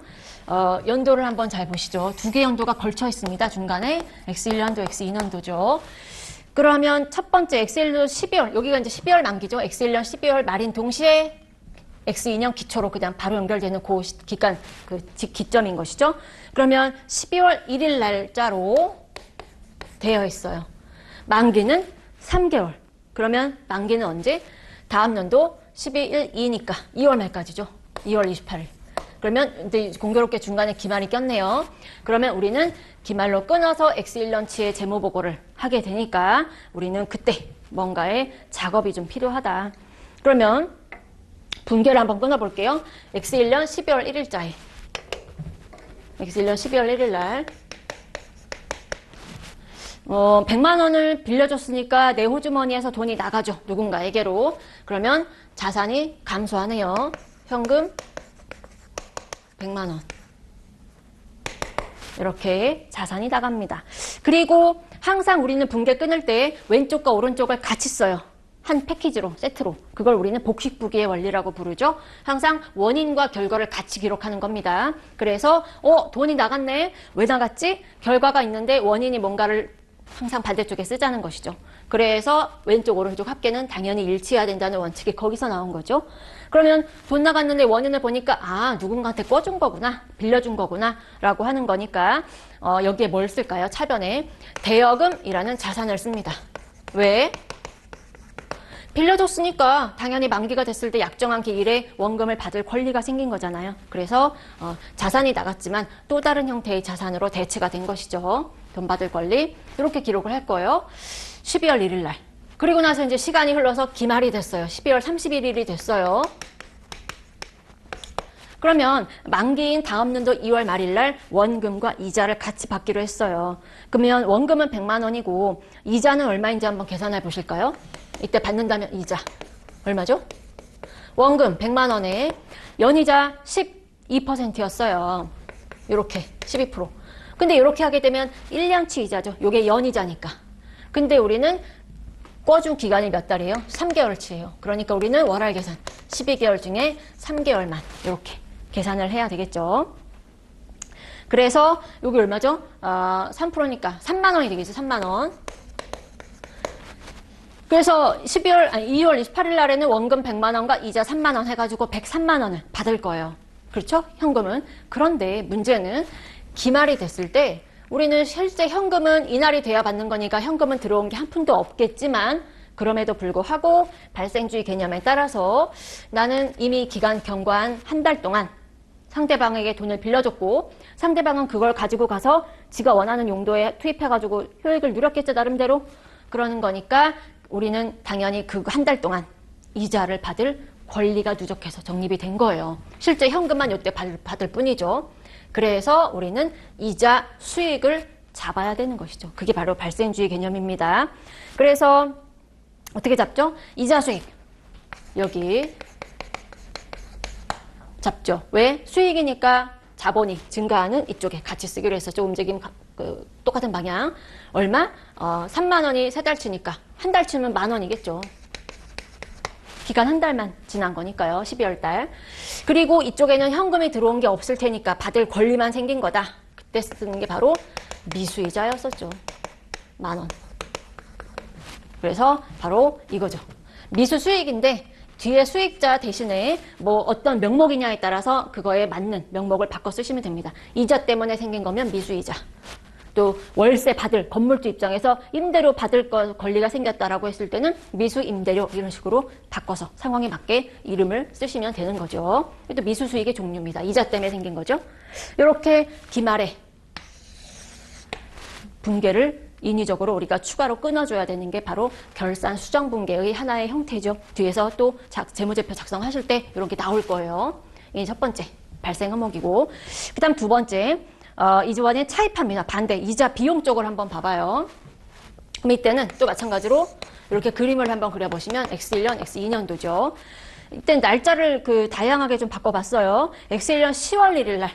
연도를 한번 잘 보시죠. 2개 연도가 걸쳐 있습니다. 중간에 X1년도, X2년도죠. 그러면 첫 번째 X1년 12월, 여기가 이제 12월 만기죠. X1년 12월 말인 동시에 X2년 기초로 그냥 바로 연결되는 그 기간, 그 기점인 것이죠. 그러면 12월 1일 날짜로 되어 있어요. 만기는 3개월. 그러면 만기는 언제? 다음 연도 12일 2니까 2월 말까지죠. 2월 28일. 그러면 이제 공교롭게 중간에 기말이 꼈네요. 그러면 우리는 기말로 끊어서 X1년치의 재무보고를 하게 되니까 우리는 그때 뭔가의 작업이 좀 필요하다. 그러면 분계를 한번 끊어볼게요. X1년 12월 1일자에 X1년 12월 1일 날 100만 원을 빌려줬으니까 내 호주머니에서 돈이 나가죠. 누군가에게로. 그러면 자산이 감소하네요. 현금 100만 원. 이렇게 자산이 나갑니다. 그리고 항상 우리는 분계 끊을 때 왼쪽과 오른쪽을 같이 써요. 한 패키지로, 세트로. 그걸 우리는 복식부기의 원리라고 부르죠. 항상 원인과 결과를 같이 기록하는 겁니다. 그래서 돈이 나갔네. 왜 나갔지? 결과가 있는데 원인이 뭔가를 항상 반대쪽에 쓰자는 것이죠. 그래서 왼쪽 오른쪽 합계는 당연히 일치해야 된다는 원칙이 거기서 나온 거죠. 그러면 돈 나갔는데 원인을 보니까 누군가한테 꿔준 거구나, 빌려준 거구나 라고 하는 거니까 여기에 뭘 쓸까요? 차변에 대여금이라는 자산을 씁니다. 왜? 빌려줬으니까 당연히 만기가 됐을 때 약정한 기일에 원금을 받을 권리가 생긴 거잖아요. 그래서 자산이 나갔지만 또 다른 형태의 자산으로 대체가 된 것이죠. 돈 받을 권리. 이렇게 기록을 할 거예요. 12월 1일 날. 그리고 나서 이제 시간이 흘러서 기말이 됐어요. 12월 31일이 됐어요. 그러면 만기인 다음 년도 2월 말일 날 원금과 이자를 같이 받기로 했어요. 그러면 원금은 100만 원이고 이자는 얼마인지 한번 계산해 보실까요? 이때 받는다면 이자 얼마죠? 원금 100만 원에 연이자 12%였어요. 이렇게 12%. 근데 이렇게 하게 되면 1년치 이자죠. 이게 연이자니까. 근데 우리는 꿔준 기간이 몇 달이에요? 3개월치예요. 그러니까 우리는 월할 계산 12개월 중에 3개월만 이렇게 계산을 해야 되겠죠. 그래서 여기 얼마죠? 3%니까 3만 원이 되겠죠. 3만 원. 그래서 2월 28일 날에는 원금 100만 원과 이자 3만 원 해가지고 103만 원을 받을 거예요. 그렇죠? 현금은. 그런데 문제는 기말이 됐을 때 우리는 실제 현금은 이날이 돼야 받는 거니까 현금은 들어온 게 한 푼도 없겠지만 그럼에도 불구하고 발생주의 개념에 따라서 나는 이미 기간 경과한 한 달 동안 상대방에게 돈을 빌려줬고 상대방은 그걸 가지고 가서 지가 원하는 용도에 투입해가지고 효익을 누렸겠죠, 나름대로. 그러는 거니까 우리는 당연히 그 한 달 동안 이자를 받을 권리가 누적해서 적립이 된 거예요. 실제 현금만 이때 받을 뿐이죠. 그래서 우리는 이자 수익을 잡아야 되는 것이죠. 그게 바로 발생주의 개념입니다. 그래서 어떻게 잡죠? 이자 수익. 여기 잡죠. 왜? 수익이니까 자본이 증가하는 이쪽에 같이 쓰기로 했었죠. 움직임 똑같은 방향. 얼마? 3만 원이 3달치니까 한 달치면 만 원이겠죠. 기간 한 달만 지난 거니까요. 12월 달. 그리고 이쪽에는 현금이 들어온 게 없을 테니까 받을 권리만 생긴 거다. 그때 쓰는 게 바로 미수이자였었죠. 만 원. 그래서 바로 이거죠. 미수 수익인데 뒤에 수익자 대신에 뭐 어떤 명목이냐에 따라서 그거에 맞는 명목을 바꿔 쓰시면 됩니다. 이자 때문에 생긴 거면 미수이자. 또 월세 받을 건물주 입장에서 임대료 받을 권리가 생겼다라고 했을 때는 미수 임대료 이런 식으로 바꿔서 상황에 맞게 이름을 쓰시면 되는 거죠. 또 미수 수익의 종류입니다. 이자 때문에 생긴 거죠. 이렇게 기말에 분계를 인위적으로 우리가 추가로 끊어줘야 되는 게 바로 결산 수정분계의 하나의 형태죠. 뒤에서 또 재무제표 작성하실 때 이런 게 나올 거예요. 이 첫 번째 발생 항목이고, 그 다음 두 번째 이번에 차입합니다. 반대 이자 비용 쪽을 한번 봐봐요. 그럼 이때는 또 마찬가지로 이렇게 그림을 한번 그려보시면 X1년, X2년도죠. 이때 날짜를 다양하게 좀 바꿔봤어요. X1년 10월 1일 날,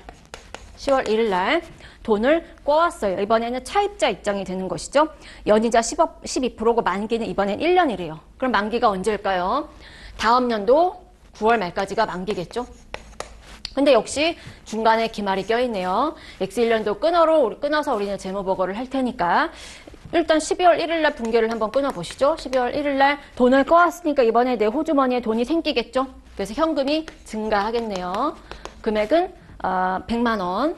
10월 1일 날 돈을 꿔왔어요. 이번에는 차입자 입장이 되는 것이죠. 연이자 12%고 만기는 이번엔 1년이래요. 그럼 만기가 언제일까요? 다음 연도 9월 말까지가 만기겠죠. 근데 역시 중간에 기말이 껴있네요. X1년도 끊어서 우리는 재무보고를 할 테니까 일단 12월 1일 날 분계를 한번 끊어보시죠. 12월 1일 날 돈을 꺼왔으니까 이번에 내 호주머니에 돈이 생기겠죠. 그래서 현금이 증가하겠네요. 금액은 100만 원.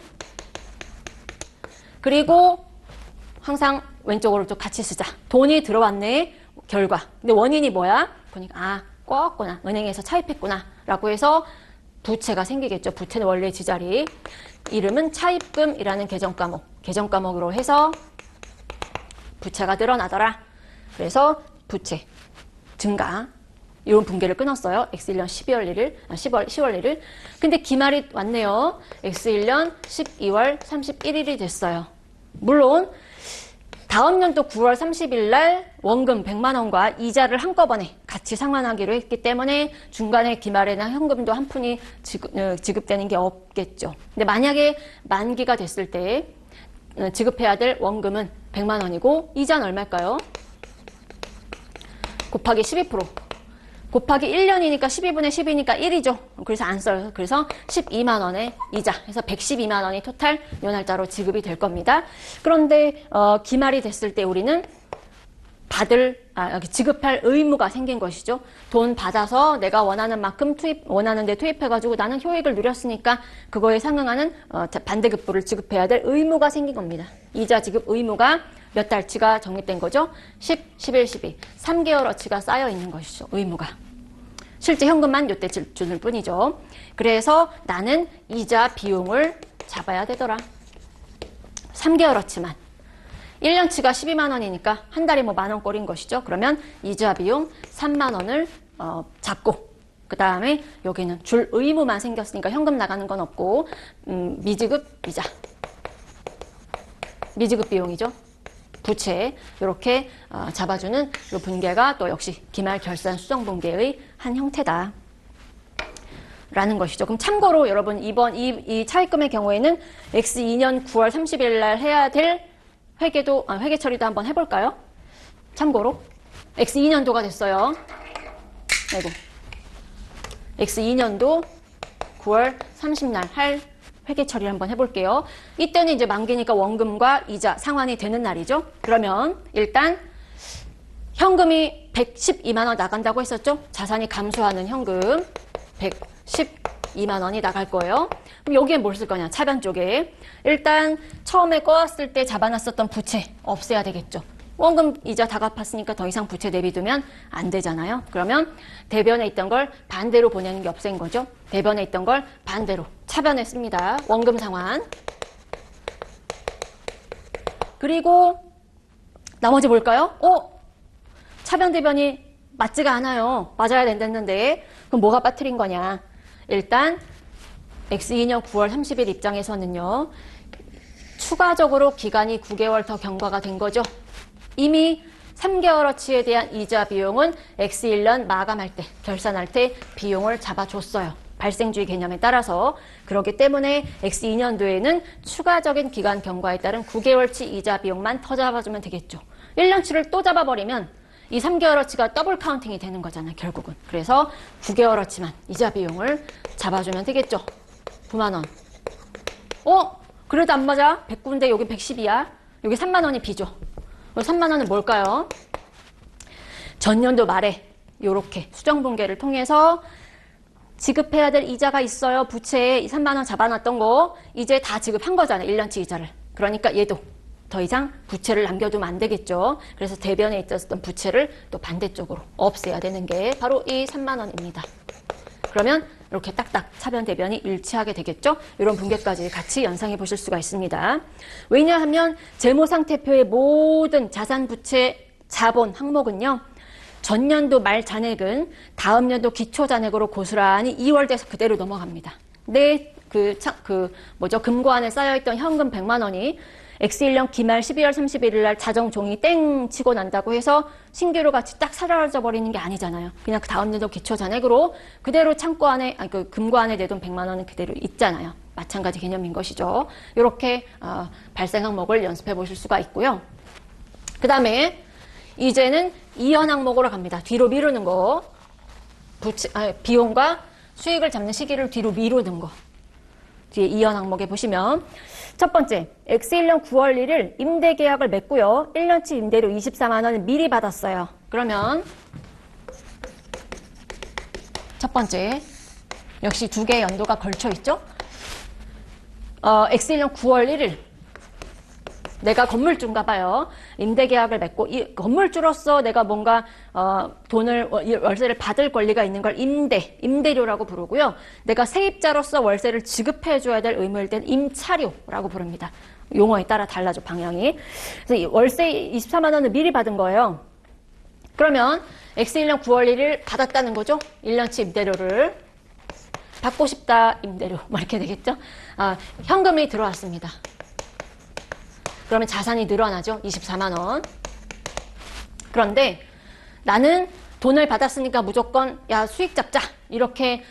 그리고 항상 왼쪽으로 좀 같이 쓰자. 돈이 들어왔네. 결과. 근데 원인이 뭐야? 보니까 꺼왔구나. 은행에서 차입했구나. 라고 해서 부채가 생기겠죠. 부채는 원래 지자리. 이름은 차입금이라는 계정 과목으로 해서 부채가 늘어나더라. 그래서 부채 증가. 이런 분계를 끊었어요. X1년 10월 1일. 근데 기말이 왔네요. X1년 12월 31일이 됐어요. 물론 다음 연도 9월 30일 날 원금 100만 원과 이자를 한꺼번에 같이 상환하기로 했기 때문에 중간에 기말에는 현금도 한 푼이 지급되는 게 없겠죠. 근데 만약에 만기가 됐을 때 지급해야 될 원금은 100만 원이고 이자는 얼마일까요? 곱하기 12%. 곱하기 1년이니까 12분의 10이니까 1이죠. 그래서 안 써요. 그래서 12만 원의 이자. 그래서 112만 원이 토탈 요 날짜로 지급이 될 겁니다. 그런데 기말이 됐을 때 우리는 지급할 의무가 생긴 것이죠. 돈 받아서 내가 원하는 만큼 원하는 데 투입해가지고 나는 효익을 누렸으니까 그거에 상응하는 반대급부를 지급해야 될 의무가 생긴 겁니다. 이자 지급 의무가 몇 달치가 적립된 거죠? 10, 11, 12. 3개월어치가 쌓여 있는 것이죠. 의무가. 실제 현금만 요때 주는 뿐이죠. 그래서 나는 이자 비용을 잡아야 되더라. 3개월어치만. 1년치가 12만 원이니까 한 달에 뭐 만 원꼴인 것이죠. 그러면 이자 비용 3만 원을 잡고 그 다음에 여기는 줄 의무만 생겼으니까 현금 나가는 건 없고 미지급 이자. 미지급 비용이죠. 부채 이렇게 잡아주는 이 분계가 또 역시 기말 결산 수정 분계의 한 형태다. 라는 것이죠. 그럼 참고로 여러분 이번 이 차입금의 경우에는 X2년 9월 30일 날 해야 될 회계 처리도 한번 해볼까요? 참고로 X2년도가 됐어요. 아이고. X2년도 9월 30날 할 회계 처리를 한번 해볼게요. 이때는 이제 만기니까 원금과 이자 상환이 되는 날이죠. 그러면 일단 현금이 112만 원 나간다고 했었죠. 자산이 감소하는 현금 112만 원이 나갈 거예요. 그럼 여기에 뭘 쓸 거냐? 차변 쪽에 일단 처음에 꺼왔을 때 잡아놨었던 부채 없애야 되겠죠. 원금 이자 다 갚았으니까 더 이상 부채 내비두면 안 되잖아요. 그러면 대변에 있던 걸 반대로 보내는 게 없앤 거죠. 대변에 있던 걸 반대로 차변에 씁니다. 원금 상환. 그리고 나머지 뭘까요? 차변 대변이 맞지가 않아요. 맞아야 된다는데 그럼 뭐가 빠뜨린 거냐? 일단 X2년 9월 30일 입장에서는요. 추가적으로 기간이 9개월 더 경과가 된 거죠. 이미 3개월어치에 대한 이자 비용은 X1년 마감할 때, 결산할 때 비용을 잡아줬어요. 발생주의 개념에 따라서. 그렇기 때문에 X2년도에는 추가적인 기간 경과에 따른 9개월치 이자 비용만 더 잡아주면 되겠죠. 1년치를 또 잡아버리면 이 3개월어치가 더블 카운팅이 되는 거잖아요, 결국은. 그래서 9개월어치만 이자 비용을 잡아주면 되겠죠. 9만 원. 그래도 안 맞아. 109인데 여기 110이야. 여기 3만 원이 비죠. 3만 원은 뭘까요? 전년도 말에 이렇게 수정분계를 통해서 지급해야 될 이자가 있어요. 부채에 3만 원 잡아놨던 거 이제 다 지급한 거잖아요. 1년치 이자를. 그러니까 얘도 더 이상 부채를 남겨두면 안 되겠죠. 그래서 대변에 있었던 부채를 또 반대쪽으로 없애야 되는 게 바로 이 3만 원입니다. 그러면 이렇게 딱딱 차변 대변이 일치하게 되겠죠. 이런 분계까지 같이 연상해 보실 수가 있습니다. 왜냐하면 재무상태표의 모든 자산, 부채, 자본 항목은요, 전년도 말 잔액은 다음 연도 기초 잔액으로 고스란히 이월돼서 그대로 넘어갑니다. 내 금고안에 쌓여있던 현금 100만 원이 X1년 기말 12월 31일 날 자정 종이 땡 치고 난다고 해서 신규로 같이 딱 사라져 버리는 게 아니잖아요. 그냥 그 다음 년도 기초 잔액으로 그대로 창고 안에, 금고 안에 내돈 100만 원은 그대로 있잖아요. 마찬가지 개념인 것이죠. 이렇게 발생 항목을 연습해 보실 수가 있고요. 그 다음에 이제는 이연 항목으로 갑니다. 뒤로 미루는 거. 비용과 수익을 잡는 시기를 뒤로 미루는 거. 뒤에 이연 항목에 보시면 첫 번째, X1년 9월 1일 임대 계약을 맺고요. 1년치 임대료 24만 원을 미리 받았어요. 그러면 첫 번째, 역시 두 개의 연도가 걸쳐 있죠. X1년 9월 1일 내가 건물주인가 봐요. 임대 계약을 맺고 이 건물주로서 내가 뭔가 월세를 받을 권리가 있는 걸 임대료라고 부르고요. 내가 세입자로서 월세를 지급해줘야 될 의무일 땐 임차료라고 부릅니다. 용어에 따라 달라져 방향이. 그래서 월세 24만 원을 미리 받은 거예요. 그러면 X1년 9월 1일 받았다는 거죠. 1년치 임대료를 받고 싶다 임대료 이렇게 되겠죠. 현금이 들어왔습니다. 그러면 자산이 늘어나죠. 24만 원. 그런데 나는 돈을 받았으니까 무조건 수익 잡자 이렇게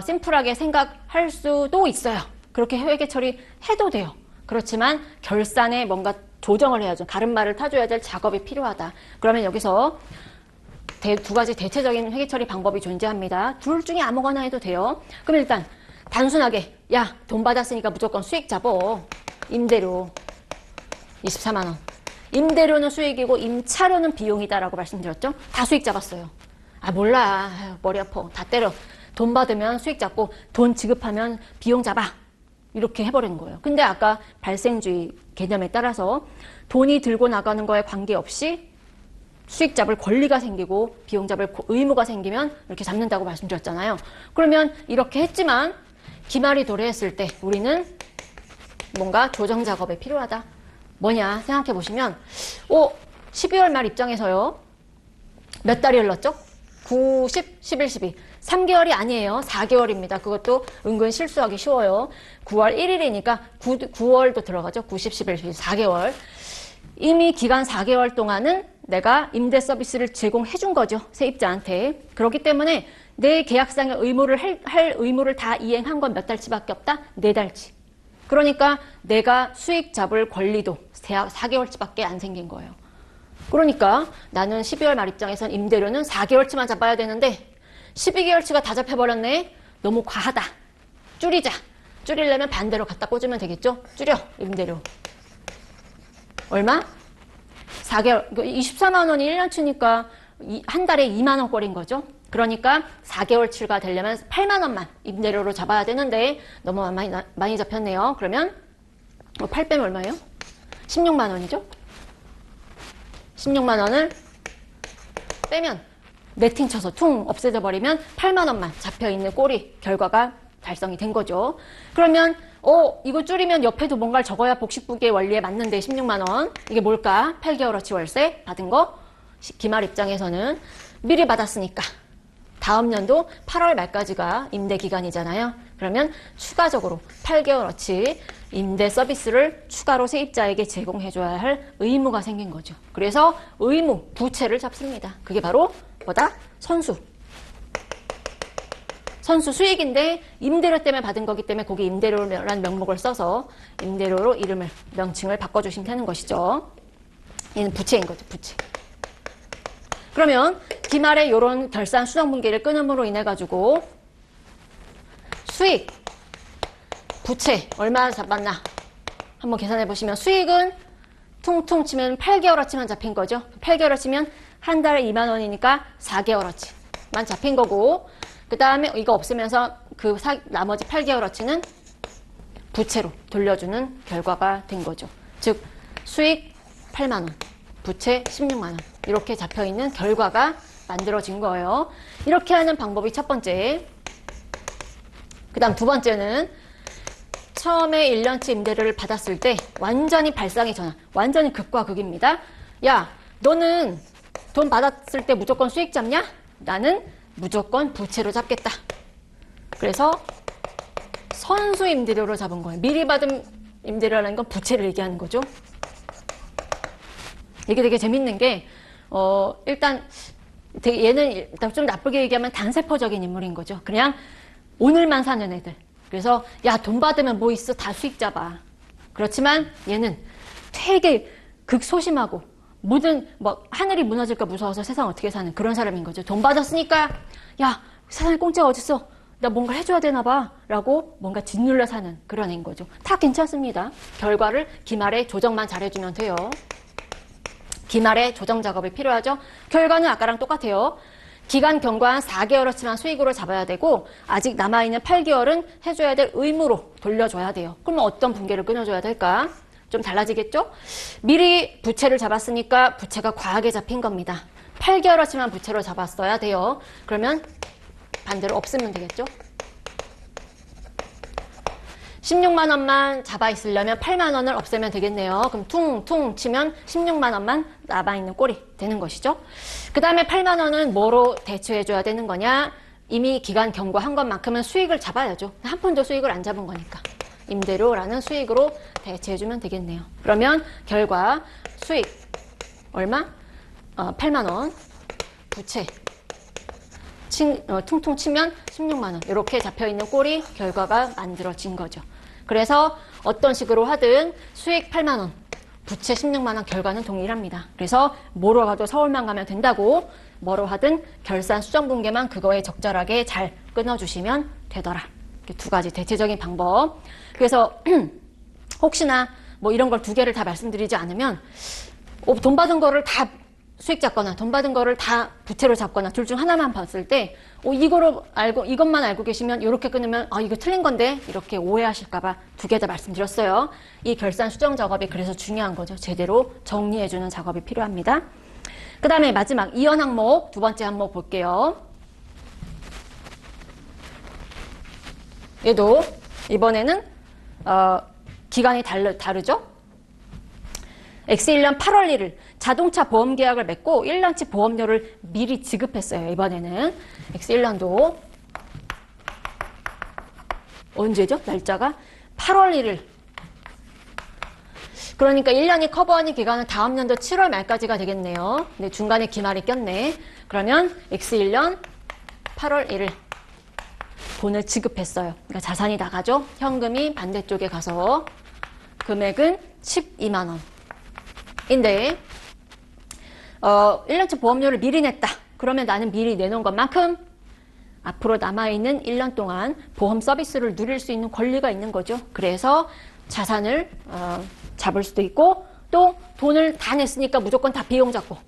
심플하게 생각할 수도 있어요. 그렇게 회계 처리해도 돼요. 그렇지만 결산에 뭔가 조정을 해야죠. 가름말을 타줘야 될 작업이 필요하다. 그러면 여기서 두 가지 대체적인 회계 처리 방법이 존재합니다. 둘 중에 아무거나 해도 돼요. 그럼 일단 단순하게 돈 받았으니까 무조건 수익 잡어. 임대료 24만 원. 임대료는 수익이고 임차료는 비용이다라고 말씀드렸죠. 다 수익 잡았어요. 몰라. 머리 아파. 다 때려. 돈 받으면 수익 잡고 돈 지급하면 비용 잡아. 이렇게 해버리는 거예요. 근데 아까 발생주의 개념에 따라서 돈이 들고 나가는 거에 관계없이 수익 잡을 권리가 생기고 비용 잡을 의무가 생기면 이렇게 잡는다고 말씀드렸잖아요. 그러면 이렇게 했지만 기말이 도래했을 때 우리는 뭔가 조정 작업이 필요하다. 뭐냐 생각해 보시면 12월 말 입장에서요. 몇 달이 흘렀죠? 9, 10, 11, 12. 3개월이 아니에요. 4개월입니다. 그것도 은근 실수하기 쉬워요. 9월 1일이니까 9월도 들어가죠. 9, 10, 11, 12. 4개월. 이미 기간 4개월 동안은 내가 임대 서비스를 제공해 준 거죠. 세입자한테. 그렇기 때문에 내 계약상의 할 의무를 다 이행한 건 몇 달치밖에 없다? 4달치. 그러니까 내가 수익 잡을 권리도 4개월치밖에 안 생긴 거예요. 그러니까 나는 12월 말 입장에선 임대료는 4개월치만 잡아야 되는데 12개월치가 다 잡혀버렸네. 너무 과하다. 줄이자. 줄이려면 반대로 갖다 꽂으면 되겠죠? 줄여. 임대료. 얼마? 4개월. 24만 원이 1년치니까 한 달에 2만 원꼴인 거죠. 그러니까 4개월치가 되려면 8만 원만 임대료로 잡아야 되는데 너무 많이 잡혔네요. 그러면 8 빼면 얼마예요? 16만 원이죠. 16만 원을 빼면 네팅 쳐서 퉁 없애져 버리면 8만 원만 잡혀있는 꼴이 결과가 달성이 된 거죠. 그러면 이거 줄이면 옆에도 뭔가를 적어야 복식부기의 원리에 맞는데 16만 원. 이게 뭘까? 8개월어치 월세 받은 거. 기말 입장에서는 미리 받았으니까 다음 년도 8월 말까지가 임대 기간이잖아요. 그러면 추가적으로 8개월어치 임대 서비스를 추가로 세입자에게 제공해줘야 할 의무가 생긴 거죠. 그래서 의무, 부채를 잡습니다. 그게 바로 뭐다? 선수 수익인데 임대료 때문에 받은 거기 때문에 거기 임대료라는 명목을 써서 임대료로 명칭을 바꿔주시면 되는 것이죠. 얘는 부채인 거죠. 부채. 그러면 기말에 이런 결산 수정분기를 끊음으로 인해 가지고 수익, 부채 얼마 잡았나 한번 계산해 보시면 수익은 퉁퉁 치면 8개월어치만 잡힌 거죠. 8개월어치면 한 달에 2만 원이니까 4개월어치만 잡힌 거고 그 다음에 이거 없으면서 나머지 8개월어치는 부채로 돌려주는 결과가 된 거죠. 즉 수익 8만 원, 부채 16만 원 이렇게 잡혀있는 결과가 만들어진 거예요. 이렇게 하는 방법이 첫 번째. 그 다음 두 번째는 처음에 1년치 임대료를 받았을 때 완전히 발상의 전환, 완전히 극과 극입니다. 야, 너는 돈 받았을 때 무조건 수익 잡냐? 나는 무조건 부채로 잡겠다. 그래서 선수 임대료로 잡은 거예요. 미리 받은 임대료라는 건 부채를 얘기하는 거죠. 이게 되게 재밌는 게 일단 얘는 일단 좀 나쁘게 얘기하면 단세포적인 인물인 거죠. 그냥 오늘만 사는 애들. 그래서 야, 돈 받으면 뭐 있어? 다 수익 잡아. 그렇지만 얘는 되게 극소심하고 모든 뭐 하늘이 무너질까 무서워서 세상 어떻게 사는 그런 사람인 거죠. 돈 받았으니까 야, 세상에 공짜가 어딨어? 나 뭔가 해줘야 되나 봐 라고 뭔가 짓눌러 사는 그런 애인 거죠. 다 괜찮습니다. 결과를 기말에 조정만 잘해주면 돼요. 기말에 조정 작업이 필요하죠. 결과는 아까랑 똑같아요. 기간 경과한 4개월어치만 수익으로 잡아야 되고 아직 남아있는 8개월은 해줘야 될 의무로 돌려줘야 돼요. 그러면 어떤 분계를 끊어줘야 될까? 좀 달라지겠죠? 미리 부채를 잡았으니까 부채가 과하게 잡힌 겁니다. 8개월어치만 부채로 잡았어야 돼요. 그러면 반대로 없으면 되겠죠? 16만 원만 잡아 있으려면 8만 원을 없애면 되겠네요. 그럼 퉁퉁 치면 16만 원만 남아있는 꼴이 되는 것이죠. 그 다음에 8만 원은 뭐로 대체해줘야 되는 거냐? 이미 기간 경과한 것만큼은 수익을 잡아야죠. 한 푼도 수익을 안 잡은 거니까. 임대료라는 수익으로 대체해주면 되겠네요. 그러면 결과 수익 얼마? 8만 원. 부채 퉁퉁 치면 16만 원. 이렇게 잡혀있는 꼴이 결과가 만들어진 거죠. 그래서 어떤 식으로 하든 수익 8만 원, 부채 16만 원 결과는 동일합니다. 그래서 뭐로 가도 서울만 가면 된다고 뭐로 하든 결산 수정 분계만 그거에 적절하게 잘 끊어주시면 되더라. 이렇게 두 가지 대체적인 방법. 그래서 혹시나 뭐 이런 걸 두 개를 다 말씀드리지 않으면 돈 받은 거를 다 수익 잡거나 돈 받은 거를 다 부채로 잡거나 둘 중 하나만 봤을 때 이것만 알고 계시면 이렇게 끊으면 이거 틀린 건데 이렇게 오해하실까봐 두 개 다 말씀드렸어요. 이 결산 수정 작업이 그래서 중요한 거죠. 제대로 정리해주는 작업이 필요합니다. 그 다음에 마지막 이연 항목 두 번째 항목 볼게요. 얘도 이번에는 기간이 다르죠. X1년 8월 1일 자동차 보험 계약을 맺고 1년치 보험료를 미리 지급했어요. 이번에는 X1년도 언제죠? 날짜가 8월 1일. 그러니까 1년이 커버하는 기간은 다음 년도 7월 말까지가 되겠네요. 근데 중간에 기말이 꼈네. 그러면 X1년 8월 1일 돈을 지급했어요. 그러니까 자산이 나가죠. 현금이 반대쪽에 가서 금액은 12만 원. 인데 1년치 보험료를 미리 냈다. 그러면 나는 미리 내놓은 것만큼 앞으로 남아있는 1년 동안 보험 서비스를 누릴 수 있는 권리가 있는 거죠. 그래서 자산을 잡을 수도 있고 또 돈을 다 냈으니까 무조건 다 비용 잡고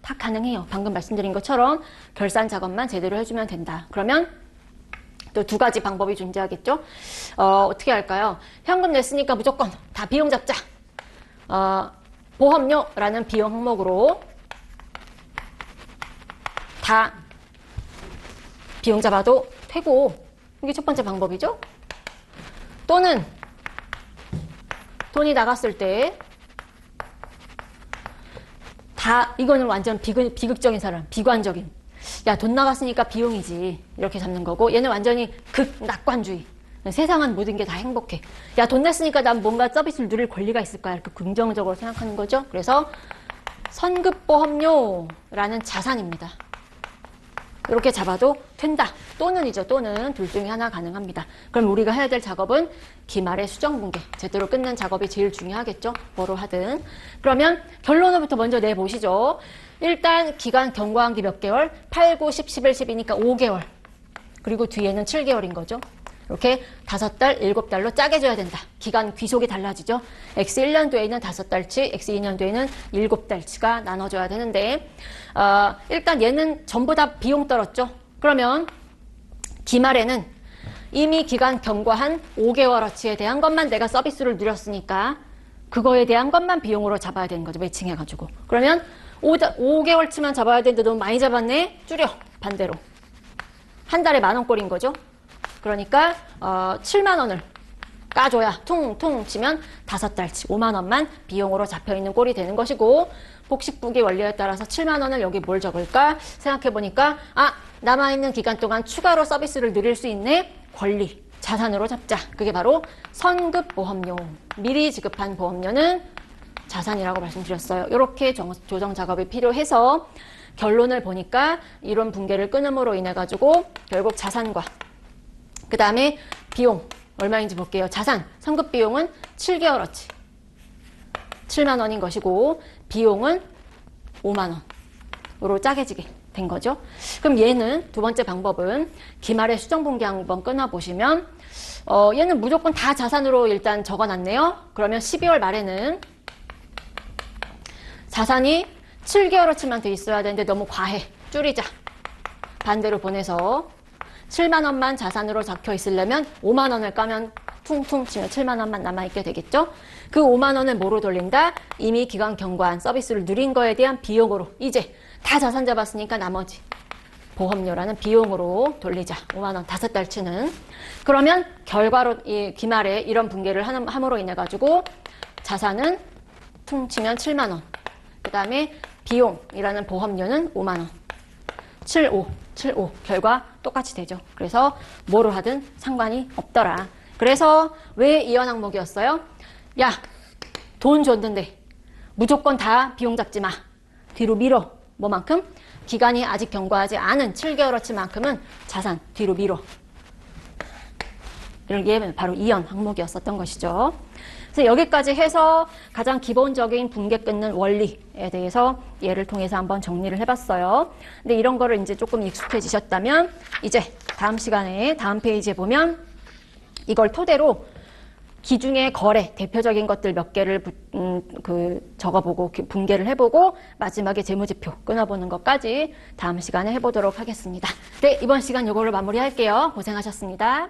다 가능해요. 방금 말씀드린 것처럼 결산 작업만 제대로 해주면 된다. 그러면 또 두 가지 방법이 존재하겠죠. 어떻게 할까요? 현금 냈으니까 무조건 다 비용 잡자. 보험료라는 비용 항목으로 다 비용 잡아도 되고 이게 첫 번째 방법이죠. 또는 돈이 나갔을 때 다 이거는 완전 비극적인 사람, 비관적인 야, 돈 나갔으니까 비용이지 이렇게 잡는 거고 얘는 완전히 극낙관주의. 세상은 모든 게 다 행복해. 야, 돈 냈으니까 난 뭔가 서비스를 누릴 권리가 있을 거야. 이렇게 긍정적으로 생각하는 거죠. 그래서 선급보험료라는 자산입니다. 이렇게 잡아도 된다. 또는이죠. 또는 둘 중에 하나 가능합니다. 그럼 우리가 해야 될 작업은 기말의 수정분계. 제대로 끝낸 작업이 제일 중요하겠죠. 뭐로 하든. 그러면 결론부터 먼저 내보시죠. 일단 기간 경과한 게 몇 개월? 8, 9, 10, 11, 12니까 5개월. 그리고 뒤에는 7개월인 거죠. 이렇게 5달, 7달로 짜게 줘야 된다. 기간 귀속이 달라지죠. X1년도에는 5달치, X2년도에는 7달치가 나눠줘야 되는데 일단 얘는 전부 다 비용 떨었죠. 그러면 기말에는 이미 기간 경과한 5개월어치에 대한 것만 내가 서비스를 누렸으니까 그거에 대한 것만 비용으로 잡아야 되는 거죠. 매칭해가지고. 그러면 5개월치만 잡아야 되는데 너무 많이 잡았네? 줄여. 반대로. 한 달에 10,000원꼴인 거죠. 그러니까 7만 원을 까줘야 퉁퉁 치면 5달치 5만 원만 비용으로 잡혀있는 꼴이 되는 것이고, 복식부기 원리에 따라서 7만 원을 여기 뭘 적을까 생각해보니까 남아있는 기간 동안 추가로 서비스를 누릴 수 있는 권리, 자산으로 잡자. 그게 바로 선급보험료. 미리 지급한 보험료는 자산이라고 말씀드렸어요. 이렇게 조정 작업이 필요해서 결론을 보니까 이론 붕괴를 끊음으로 인해 가지고 결국 자산과 그 다음에 비용 얼마인지 볼게요. 자산, 선급 비용은 7개월어치 7만 원인 것이고, 비용은 5만 원으로 짜게지게 된 거죠. 그럼 얘는 두 번째 방법은 기말의 수정분기 한번 끊어보시면 얘는 무조건 다 자산으로 일단 적어놨네요. 그러면 12월 말에는 자산이 7개월어치만 돼 있어야 되는데 너무 과해. 줄이자. 반대로 보내서 7만 원만 자산으로 적혀 있으려면 5만 원을 까면 퉁퉁 치면 7만 원만 남아있게 되겠죠. 그 5만 원을 뭐로 돌린다? 이미 기간 경과한 서비스를 누린 거에 대한 비용으로. 이제 다 자산 잡았으니까 나머지 보험료라는 비용으로 돌리자. 5만 원 5달치는. 그러면 결과로 이 기말에 이런 붕괴를 함으로 인해 가지고 자산은 퉁 치면 7만 원. 그 다음에 비용이라는 보험료는 5만 원. 75 결과 똑같이 되죠. 그래서 뭐로 하든 상관이 없더라. 그래서 왜 이런 항목이었어요? 야, 돈 줬는데 무조건 다 비용 잡지 마. 뒤로 밀어. 뭐만큼? 기간이 아직 경과하지 않은 7개월어치만큼은 자산 뒤로 밀어. 이게 바로 이연 항목이었었던 것이죠. 그래서 여기까지 해서 가장 기본적인 붕괴 끊는 원리에 대해서 예를 통해서 한번 정리를 해봤어요. 근데 이런 거를 이제 조금 익숙해지셨다면 이제 다음 시간에 다음 페이지에 보면 이걸 토대로 기중의 거래 대표적인 것들 몇 개를 적어보고 붕괴를 해보고 마지막에 재무지표 끊어보는 것까지 다음 시간에 해보도록 하겠습니다. 네, 이번 시간 이걸로 마무리할게요. 고생하셨습니다.